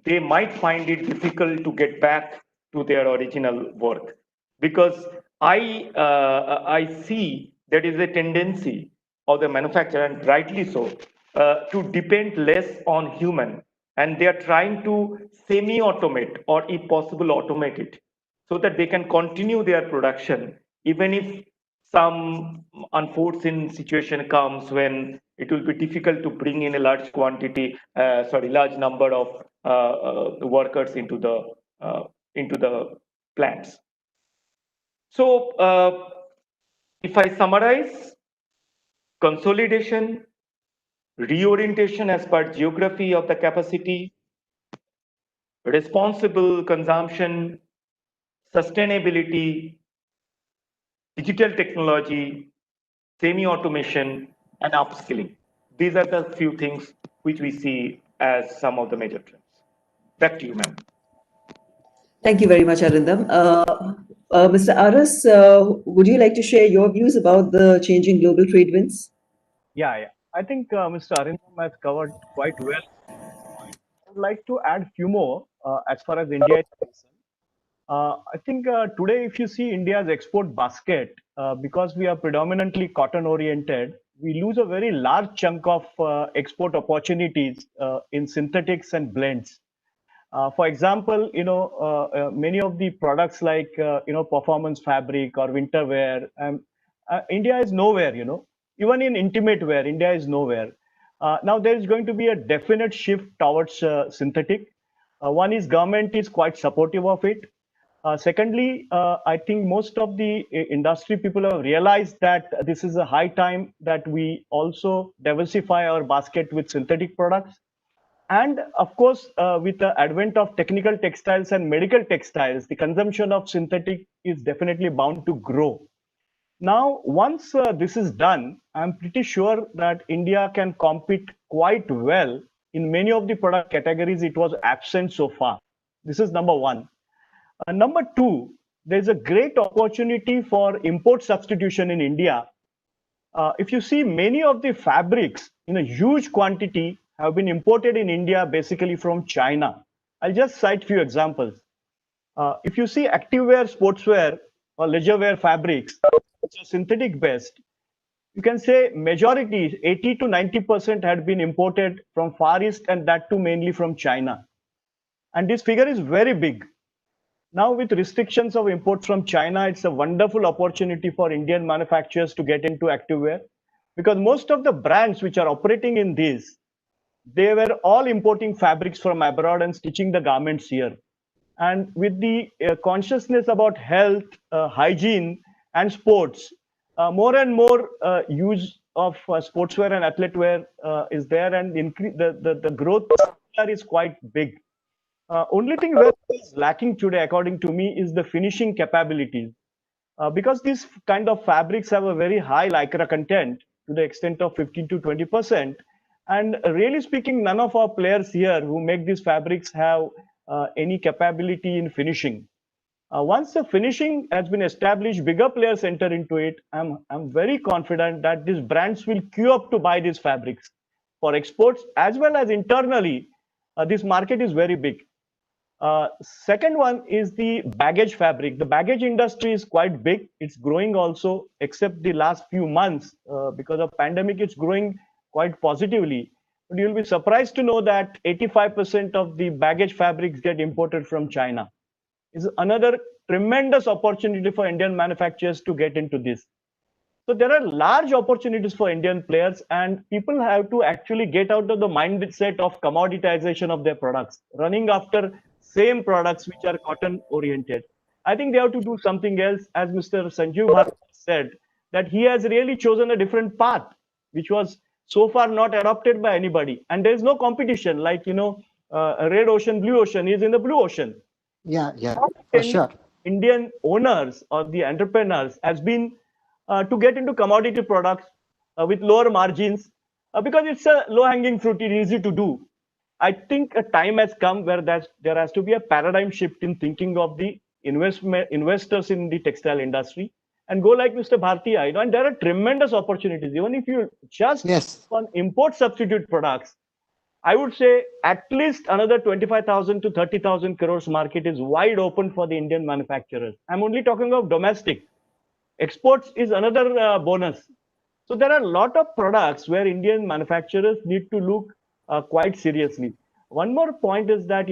they might find it difficult to get back to their original work, because I see there is a tendency of the manufacturer, and rightly so, to depend less on human, and they are trying to semi-automate or if possible automate it so that they can continue their production even if some unforeseen situation comes when it will be difficult to bring in a large number of workers into the plants. So, if I summarize, consolidation, reorientation as per geography of the capacity, responsible consumption, sustainability, digital technology, semi-automation, and upskilling. These are the few things which we see as some of the major trends. Back to you, ma'am. Thank you very much, Arindam. Mr. Aras, would you like to share your views about the changing global trade winds? Yeah. I think Mr. Arindam has covered quite well. I would like to add few more as far as India is concerned. I think today, if you see India's export basket, because we are predominantly cotton oriented, we lose a very large chunk of export opportunities in synthetics and blends. For example, many of the products like performance fabric or winter wear, India is nowhere. Even in intimate wear, India is nowhere. Now there is going to be a definite shift towards synthetic. One is government is quite supportive of it. Secondly, I think most of the industry people have realized that this is a high time that we also diversify our basket with synthetic products. And of course, with the advent of technical textiles and medical textiles, the consumption of synthetic is definitely bound to grow. Now, once this is done, I'm pretty sure that India can compete quite well in many of the product categories it was absent so far. This is number one. Number two, there's a great opportunity for import substitution in India. If you see, many of the fabrics in a huge quantity have been imported in India basically from China. I'll just cite few examples. If you see activewear, sportswear, or leisure wear fabrics, which are synthetic based, you can say majority, 80 to 90% had been imported from Far East, and that too mainly from China. And this figure is very big. Now, with restrictions of imports from China, it's a wonderful opportunity for Indian manufacturers to get into activewear, because most of the brands which are operating in these, they were all importing fabrics from abroad and stitching the garments here. And with the consciousness about health, hygiene, and sports, more and more use of sportswear and athletewear is there, and the growth is quite big. Only thing where is lacking today, according to me, is the finishing capabilities. Because these kind of fabrics have a very high lycra content to the extent of 15 to 20%. And really speaking, none of our players here who make these fabrics have any capability in finishing. Once the finishing has been established, bigger players enter into it. I'm very confident that these brands will queue up to buy these fabrics for exports as well as internally. This market is very big. Second one is the baggage fabric. The baggage industry is quite big. It's growing also, except the last few months because of pandemic. It's growing quite positively. But you'll be surprised to know that 85% of the baggage fabrics get imported from China. It's another tremendous opportunity for Indian manufacturers to get into this. So there are large opportunities for Indian players, and people have to actually get out of the mindset of commoditization of their products, running after same products which are cotton oriented. I think they have to do something else, as Mr. Sanjeev Bharat said, that he has really chosen a different path, which was so far not adopted by anybody. And there is no competition like, red ocean, blue ocean. He's in the blue ocean. Yeah, for sure. Indian owners or the entrepreneurs has been to get into commodity products with lower margins because it's a low-hanging fruit. It's easy to do. I think a time has come where there has to be a paradigm shift in thinking of the investors in the textile industry and go like Mr. Bhartiya, and there are tremendous opportunities. Even if you just on import substitute products, I would say at least another 25,000 to 30,000 crores market is wide open for the Indian manufacturers. I'm only talking of domestic. Exports is another bonus. So there are a lot of products where Indian manufacturers need to look quite seriously. One more point is that,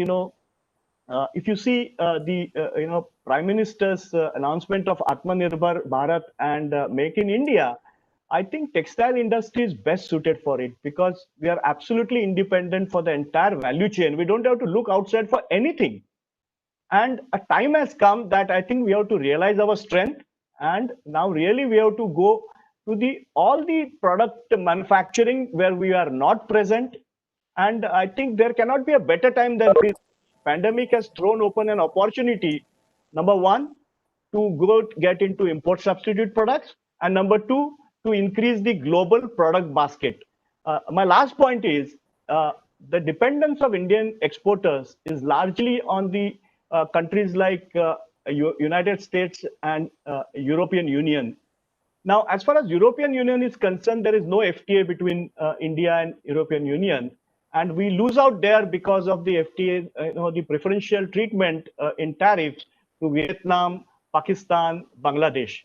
if you see the Prime Minister's announcement of Atmanirbhar Bharat and Make in India, I think textile industry is best suited for it because we are absolutely independent for the entire value chain. We don't have to look outside for anything. And a time has come that I think we have to realize our strength. And now really we have to go to all the product manufacturing where we are not present. And I think there cannot be a better time than this. Pandemic has thrown open an opportunity, number one, to get into import substitute products, and number two, to increase the global product basket. My last point is the dependence of Indian exporters is largely on the countries like United States and European Union. Now, as far as European Union is concerned, there is no FTA between India and European Union. And we lose out there because of the FTA, the preferential treatment in tariffs to Vietnam, Pakistan, Bangladesh.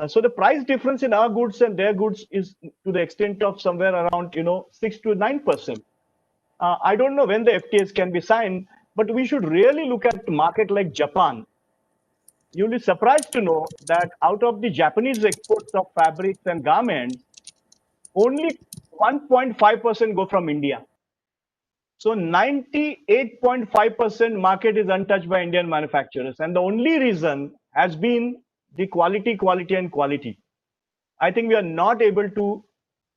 So the price difference in our goods and their goods is to the extent of somewhere around 6 to 9%. I don't know when the FTAs can be signed, but we should really look at a market like Japan. You'll be surprised to know that out of the Japanese exports of fabrics and garments, only 1.5% go from India. So 98.5% market is untouched by Indian manufacturers. And the only reason has been the quality. I think we are not able to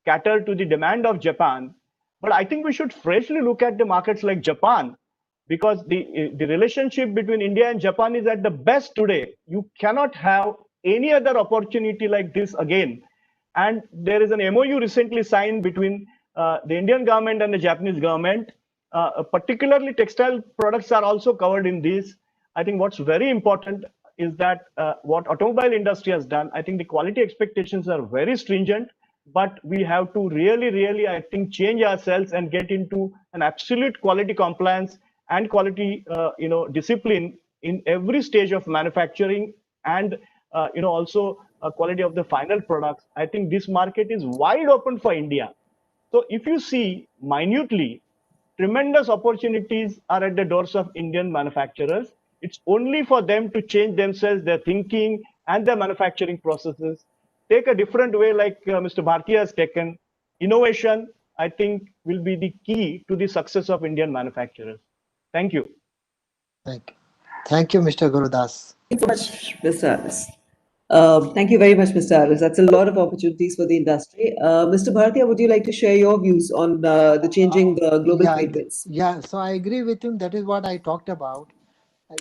cater to the demand of Japan. But I think we should freshly look at the markets like Japan, because the relationship between India and Japan is at the best today. You cannot have any other opportunity like this again. And there is an MOU recently signed between the Indian government and the Japanese government. Particularly textile products are also covered in this. I think what's very important is that what automobile industry has done, I think the quality expectations are very stringent, but we have to really, I think, change ourselves and get into an absolute quality compliance and quality, discipline in every stage of manufacturing and, also quality of the final products. I think this market is wide open for India. So if you see minutely, tremendous opportunities are at the doors of Indian manufacturers. It's only for them to change themselves, their thinking and their manufacturing processes. Take a different way like Mr. Bhartiya has taken. Innovation, I think, will be the key to the success of Indian manufacturers. Thank you. Thank you, Mr. Gurudas. Thank you so much, Mr. Thank you very much, Mr. Aris. That's a lot of opportunities for the industry. Mr. Bhartia, would you like to share your views on the changing global Yeah, trade winds? yeah. So I agree with him. That is what I talked about.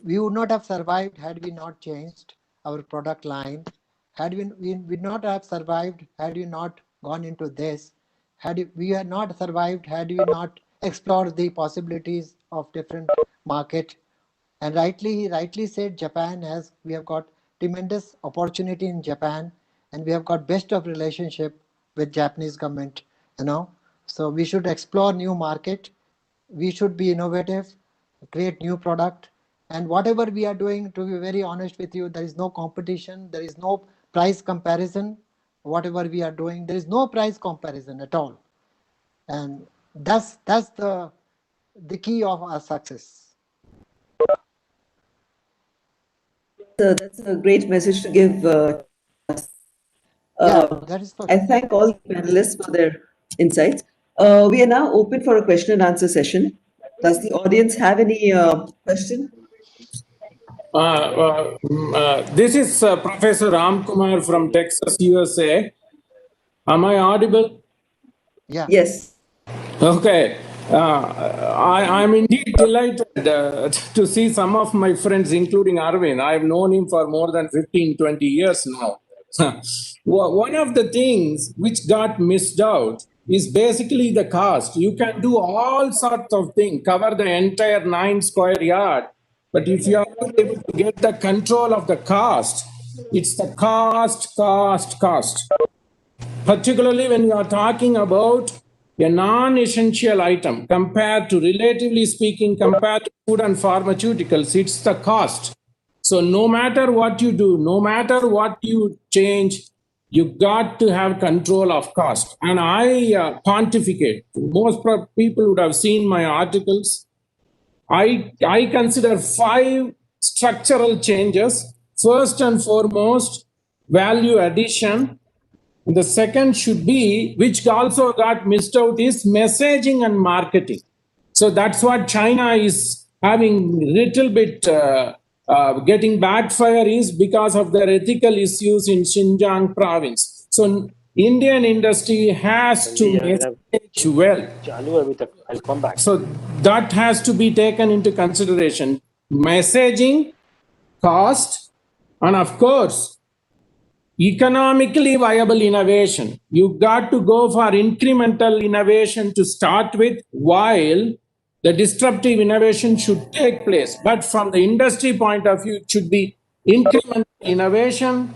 We would not have survived had we not changed our product line. Had we would not have survived had we not gone into this. We had not survived had we not explored the possibilities of different market. And he rightly said we have got tremendous opportunity in Japan, and we have got best of relationship with Japanese government, you know. So we should explore new market, we should be innovative, create new product, and whatever we are doing, to be very honest with you, there is no competition, there is no price comparison. Whatever we are doing, there is no price comparison at all, and that's the key of our success. That's a great message to give. Yeah, that is for I thank all the panelists for their insights. We are now open for a question and answer session. Does the audience have any question? This is Professor Ram Kumar from Texas, USA. Am I audible? yeah. Yes. Okay. I'm indeed delighted to see some of my friends, including Arvind. I've known him for more than 15, 20 years now. One of the things which got missed out is basically the cost. You can do all sorts of things, cover the entire 9 square yard, but if you are not able to get the control of the cost, it's the cost. Particularly when you are talking about a non-essential item compared to, relatively speaking, compared to food and pharmaceuticals, it's the cost. So no matter what you do, no matter what you change, you got to have control of cost. And I pontificate. Most people would have seen my articles. I consider 5 structural changes. First and foremost, value addition. The second should be, which also got missed out, is messaging and marketing. So that's what China is having little bit getting backfire is because of their ethical issues in Xinjiang province. So Indian industry has to message well. I'll come back. So that has to be taken into consideration. Messaging, cost, and of course, economically viable innovation. You got to go for incremental innovation to start with, while the disruptive innovation should take place. But from the industry point of view, it should be incremental innovation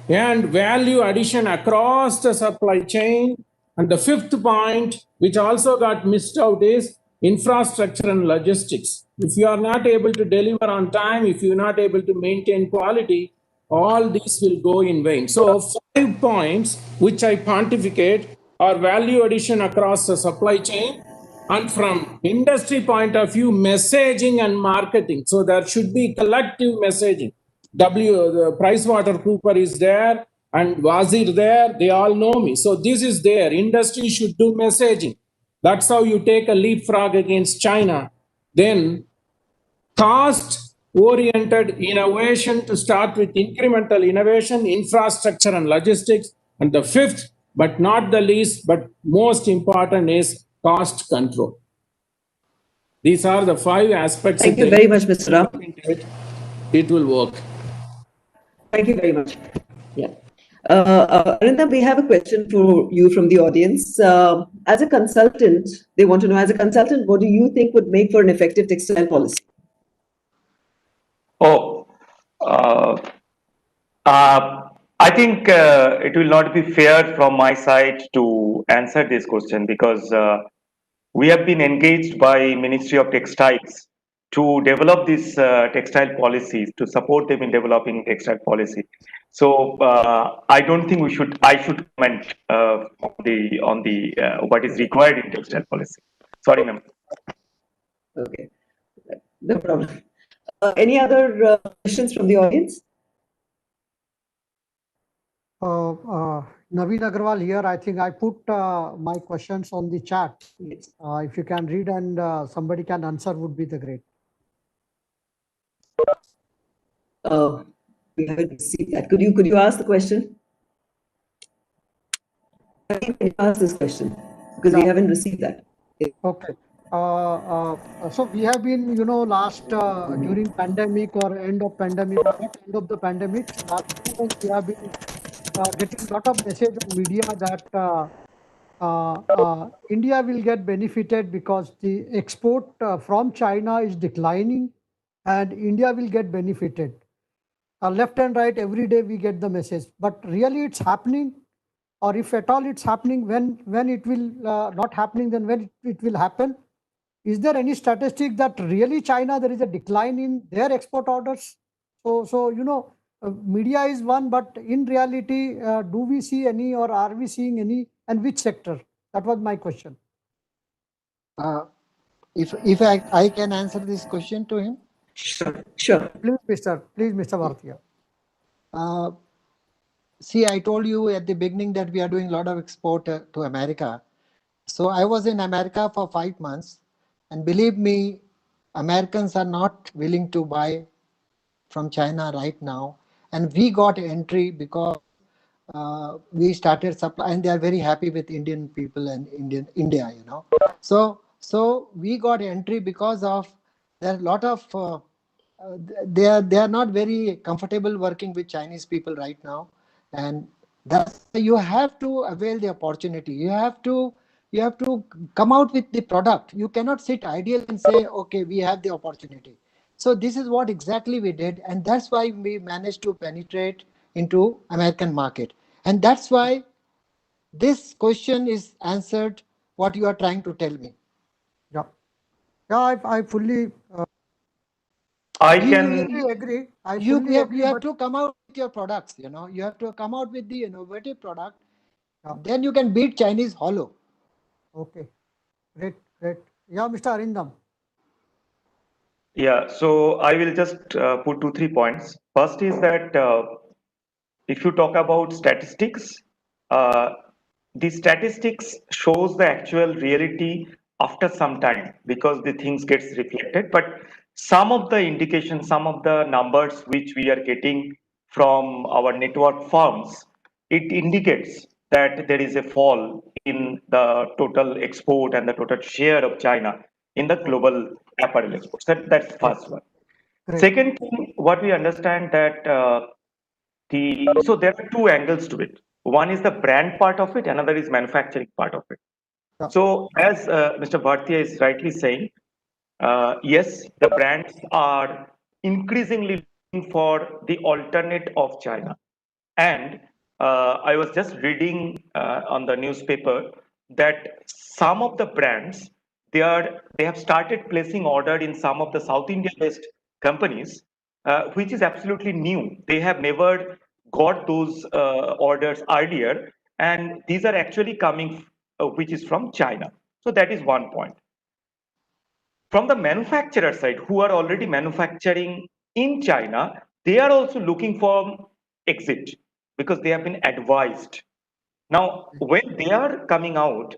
and value addition across the supply chain. And the 5th point, which also got missed out, is infrastructure and logistics. If you are not able to deliver on time, if you're not able to maintain quality, all these will go in vain. So 5 points which I pontificate are value addition across the supply chain, and from industry point of view, messaging and marketing. So there should be collective messaging. The PricewaterhouseCoopers is there and Wazir there. They all know me. So this is there. Industry should do messaging. That's how you take a leapfrog against China. Then cost-oriented innovation to start with incremental innovation, infrastructure and logistics. And the 5th, but not the least, but most important, is cost control. These are the 5 aspects. Thank you very much, Mr. Ram. It will work. Thank you very much. Yeah. Arindam, we have a question for you from the audience. As a consultant, they want to know, as a consultant, what do you think would make for an effective textile policy? I think it will not be fair from my side to answer this question, because we have been engaged by Ministry of Textiles to develop these textile policies, to support them in developing textile policy. So I don't think I should comment on the what is required in textile policy. Sorry, ma'am. Okay, no problem. Any other questions from the audience? Naveen Agarwal here. I think I put my questions on the chat. Yes. If you can read and somebody can answer, would be the great. We haven't received that. Could you ask the question? Can you ask this question? Because we Yeah. haven't received that. Okay. So we have been, last during pandemic or end of pandemic, or not end of the pandemic, last 2 months, we have been getting a lot of message on media that India will get benefited because the export from China is declining and India will get benefited. Left and right, every day we get the message, but really it's happening, or if at all it's happening, when it will not happening, then when it will happen. Is there any statistic that really China, there is a decline in their export orders? So media is one, but in reality, do we see any, or are we seeing any, and which sector? That was my question. If I can answer this question to him. Sure. Please, Mr. Bhartiya. See, I told you at the beginning that we are doing a lot of export to America. So I was in America for 5 months, and believe me, Americans are not willing to buy from China right now. And we got entry because we started supply, and they are very happy with Indian people and India. So we got entry because of there are a lot of they are not very comfortable working with Chinese people right now, and that's you have to avail the opportunity. You have to come out with the product. You cannot sit idle and say, okay, we have the opportunity. So this is what exactly we did, and that's why we managed to penetrate into American market. And that's why this question is answered what you are trying to tell me. Yeah, I fully I You- can agree. I You fully have, agree. you have But to come out with your products. You have to come out with the innovative product. Yeah. Then you can beat Chinese hollow. okay, great. Yeah, Mr. Arindam. Yeah, so I will just put 2 3 points. First is that if you talk about statistics, uh, the statistics shows the actual reality after some time because the things gets reflected. But some of the indications, some of the numbers which we are getting from our network firms, it indicates that there is a fall in the total export and the total share of China in the global apparel exports. That's first one. Great. Second thing, what we understand that so there are two angles to it. One is the brand part of it, another is manufacturing part of it. Yeah. So as Mr. Bhartiya is rightly saying, yes, the brands are increasingly looking for the alternate of China. And I was just reading on the newspaper that some of the brands they have started placing order in some of the South India based companies, which is absolutely new. They have never got those orders earlier, and these are actually coming, which is from China. So that is one point. From the manufacturer side, who are already manufacturing in China, they are also looking for exit because they have been advised. Now, when they are coming out,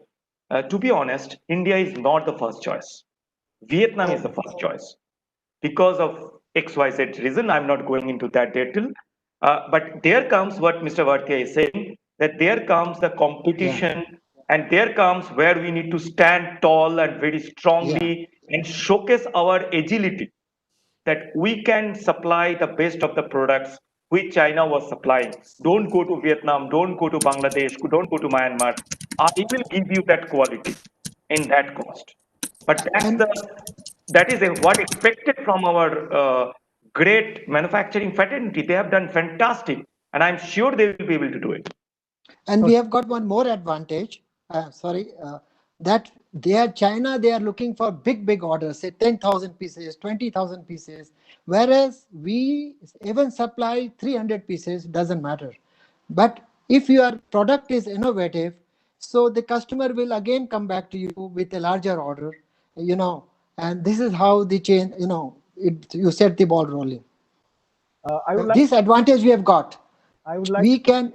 to be honest, India is not the first choice. Vietnam is the first choice because of XYZ reason. I'm not going into that detail. But there comes what Mr. Bhartiya is saying, that there comes the competition, and there comes where we need to stand tall and very strongly and showcase our agility, that we can supply the best of the products which China was supplying. Don't go to Vietnam, don't go to Bangladesh, don't go to Myanmar. I will give you that quality in that cost. But that is what expected from our great manufacturing fraternity. They have done fantastic, and I'm sure they will be able to do it. And we have got one more advantage. That China, they are looking for big orders, say 10,000 pieces, 20,000 pieces. Whereas we even supply 300 pieces, doesn't matter. But if your product is innovative, so the customer will again come back to you with a larger order, and this is how the chain, you set the ball rolling. I would like. This advantage we have got. I would like. We can.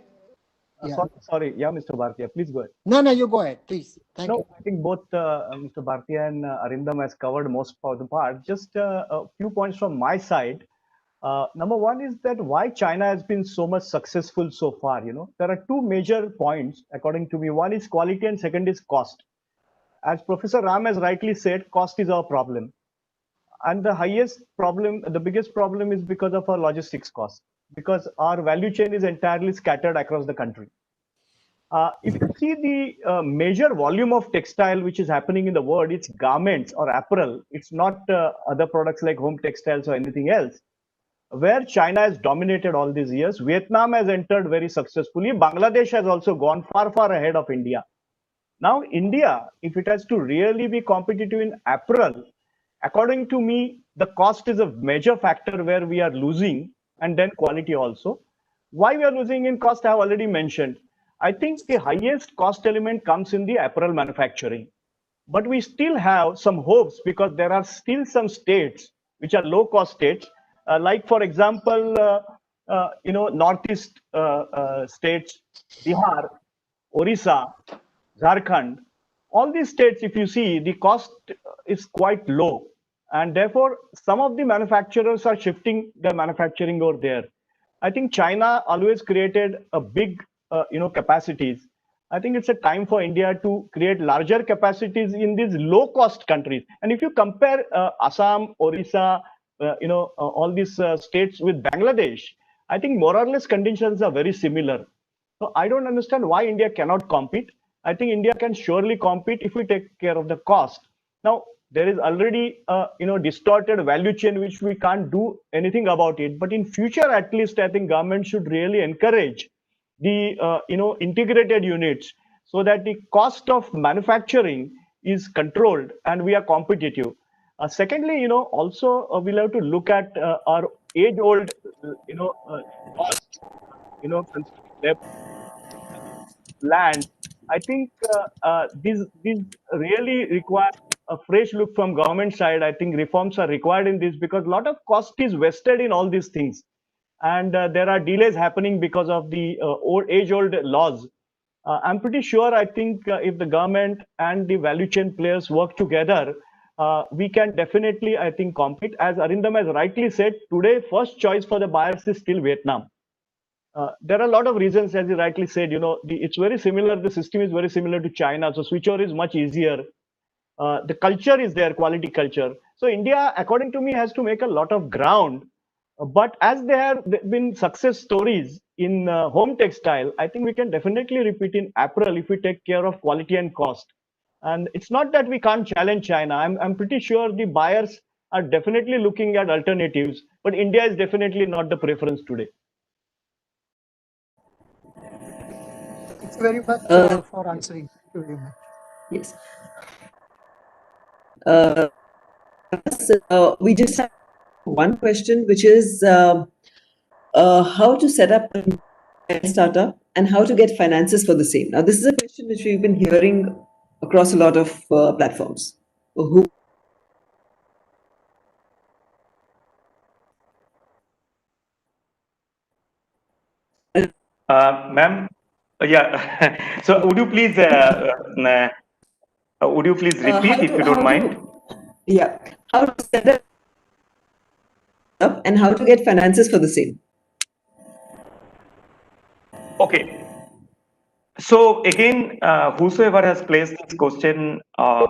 Yeah. Sorry. Yeah, Mr. Bhartiya, please go ahead. No, you go ahead, please. Thank you. I think both Mr. Bhartiya and Arindam has covered most of the part. Just a few points from my side. Number one is that why China has been so much successful so far. There are two major points according to me. One is quality and second is cost. As Professor Ram has rightly said, cost is our problem. And the biggest problem is because of our logistics cost, because our value chain is entirely scattered across the country. If you see the major volume of textile which is happening in the world, it's garments or apparel. It's not other products like home textiles or anything else. Where China has dominated all these years, Vietnam has entered very successfully. Bangladesh has also gone far, far ahead of India. Now, India, if it has to really be competitive in apparel, according to me, the cost is a major factor where we are losing, and then quality also. Why we are losing in cost, I have already mentioned. I think the highest cost element comes in the apparel manufacturing. But we still have some hopes because there are still some states which are low cost states, like for example, northeast states, Bihar, Orissa, Jharkhand. All these states, if you see, the cost is quite low, and therefore some of the manufacturers are shifting their manufacturing over there. I think China always created a big, capacities. I think it's a time for India to create larger capacities in these low-cost countries. And if you compare Assam, Orissa, all these states with Bangladesh, I think more or less conditions are very similar. So I don't understand why India cannot compete. I think India can surely compete if we take care of the cost. Now, there is already a distorted value chain which we can't do anything about it. But in future, at least, I think government should really encourage the integrated units so that the cost of manufacturing is controlled and we are competitive. Secondly, also we'll have to look at our age-old, cost, land. I think these really require a fresh look from government side. I think reforms are required in this because a lot of cost is vested in all these things, and there are delays happening because of the age-old laws. I'm pretty sure. I think if the government and the value chain players work together, we can definitely, I think, compete. As Arindam has rightly said, today first choice for the buyers is still Vietnam. There are a lot of reasons, as you rightly said. It's very similar. The system is very similar to China, so switchover is much easier. The culture is there, quality culture. So India, according to me, has to make a lot of ground. But as there have been success stories in home textile, I think we can definitely repeat in apparel if we take care of quality and cost. And it's not that we can't challenge China. I'm pretty sure the buyers are definitely looking at alternatives, but India is definitely not the preference today. Thank you very much for answering. Thank you very much. Yes. We just have one question, which is how to set up a startup and how to get finances for the same. Now, this is a question which we've been hearing across a lot of platforms. Ma'am, yeah. So would you please repeat if you don't mind? Yeah. How to set it up and how to get finances for the same. Okay. So again, whosoever has placed this question, I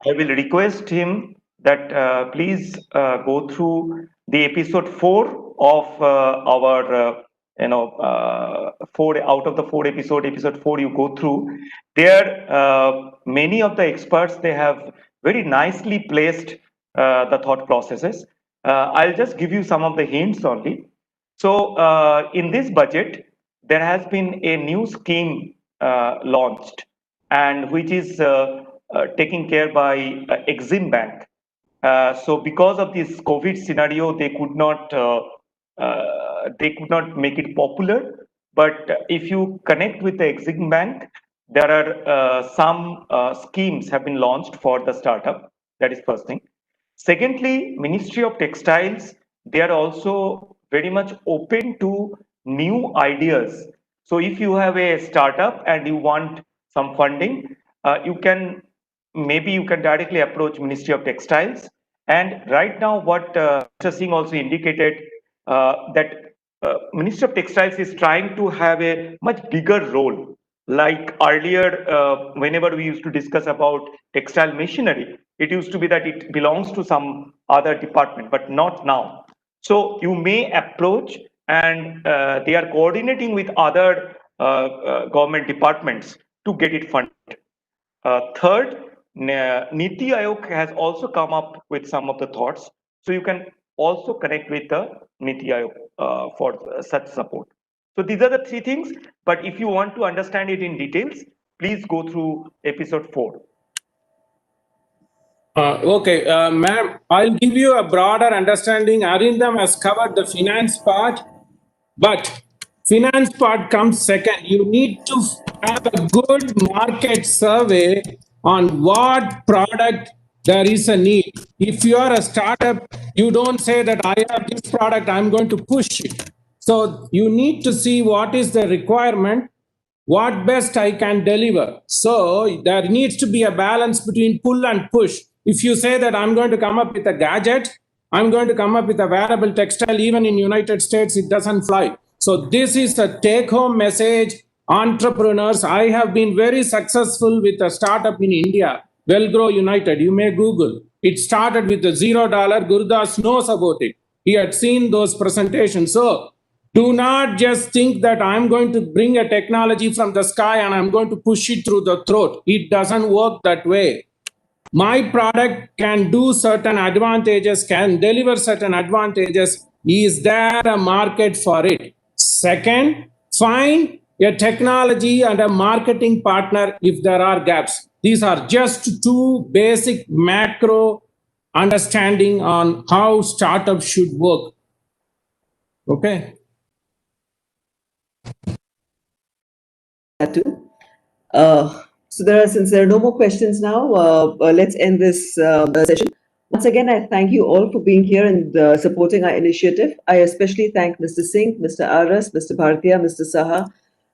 will request him that please go through the episode 4 of our, 4 out of the 4 episode 4 you go through. There, many of the experts, they have very nicely placed the thought processes. I'll just give you some of the hints only. So in this budget, there has been a new scheme launched, and which is taken care by Exim Bank. So because of this COVID scenario, they could not make it popular. But if you connect with the Exim Bank, there are some schemes have been launched for the startup. That is first thing. Secondly, Ministry of Textiles, they are also very much open to new ideas. So if you have a startup and you want some funding, you can directly approach Ministry of Textiles. And right now, what Mr. Singh also indicated, that Ministry of Textiles is trying to have a much bigger role. Like earlier, whenever we used to discuss about textile machinery, it used to be that it belongs to some other department, but not now. So you may approach, and they are coordinating with other government departments to get it funded. Third, Niti Aayog has also come up with some of the thoughts. So you can also connect with the Niti Aayog for such support. So these are the three things. But if you want to understand it in details, please go through episode 4. Okay, ma'am, I'll give you a broader understanding. Arindam has covered the finance part, but finance part comes second. You need to have a good market survey on what product there is a need. If you are a startup, you don't say that I have this product, I'm going to push it. So you need to see what is the requirement, what best I can deliver. So there needs to be a balance between pull and push. If you say that I'm going to come up with a gadget, I'm going to come up with a wearable textile, even in United States, it doesn't fly. So this is a take-home message. Entrepreneurs, I have been very successful with a startup in India, Wellgrow United. You may Google. It started with a $0. Gurdas knows about it. He had seen those presentations. So do not just think that I'm going to bring a technology from the sky and I'm going to push it through the throat. It doesn't work that way. My product can do certain advantages, can deliver certain advantages. Is there a market for it? Second, find a technology and a marketing partner if there are gaps. These are just two basic macro understanding on how startups should work. Okay. That too. Since there are no more questions now, let's end this session. Once again, I thank you all for being here and supporting our initiative. I especially thank Mr. Singh, Mr. Aras, Mr. Bhartia, Mr. Saha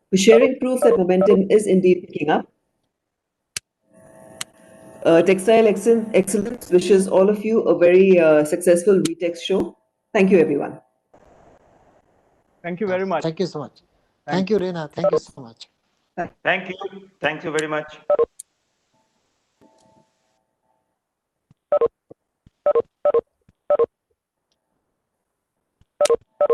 for sharing proof that momentum is indeed picking up. Textile Excellence wishes all of you a very successful VTEX show. Thank you, everyone. Thank you very much. Thank you so much. Thank you, Reena. Thank you so much. Thank you. Thank you very much.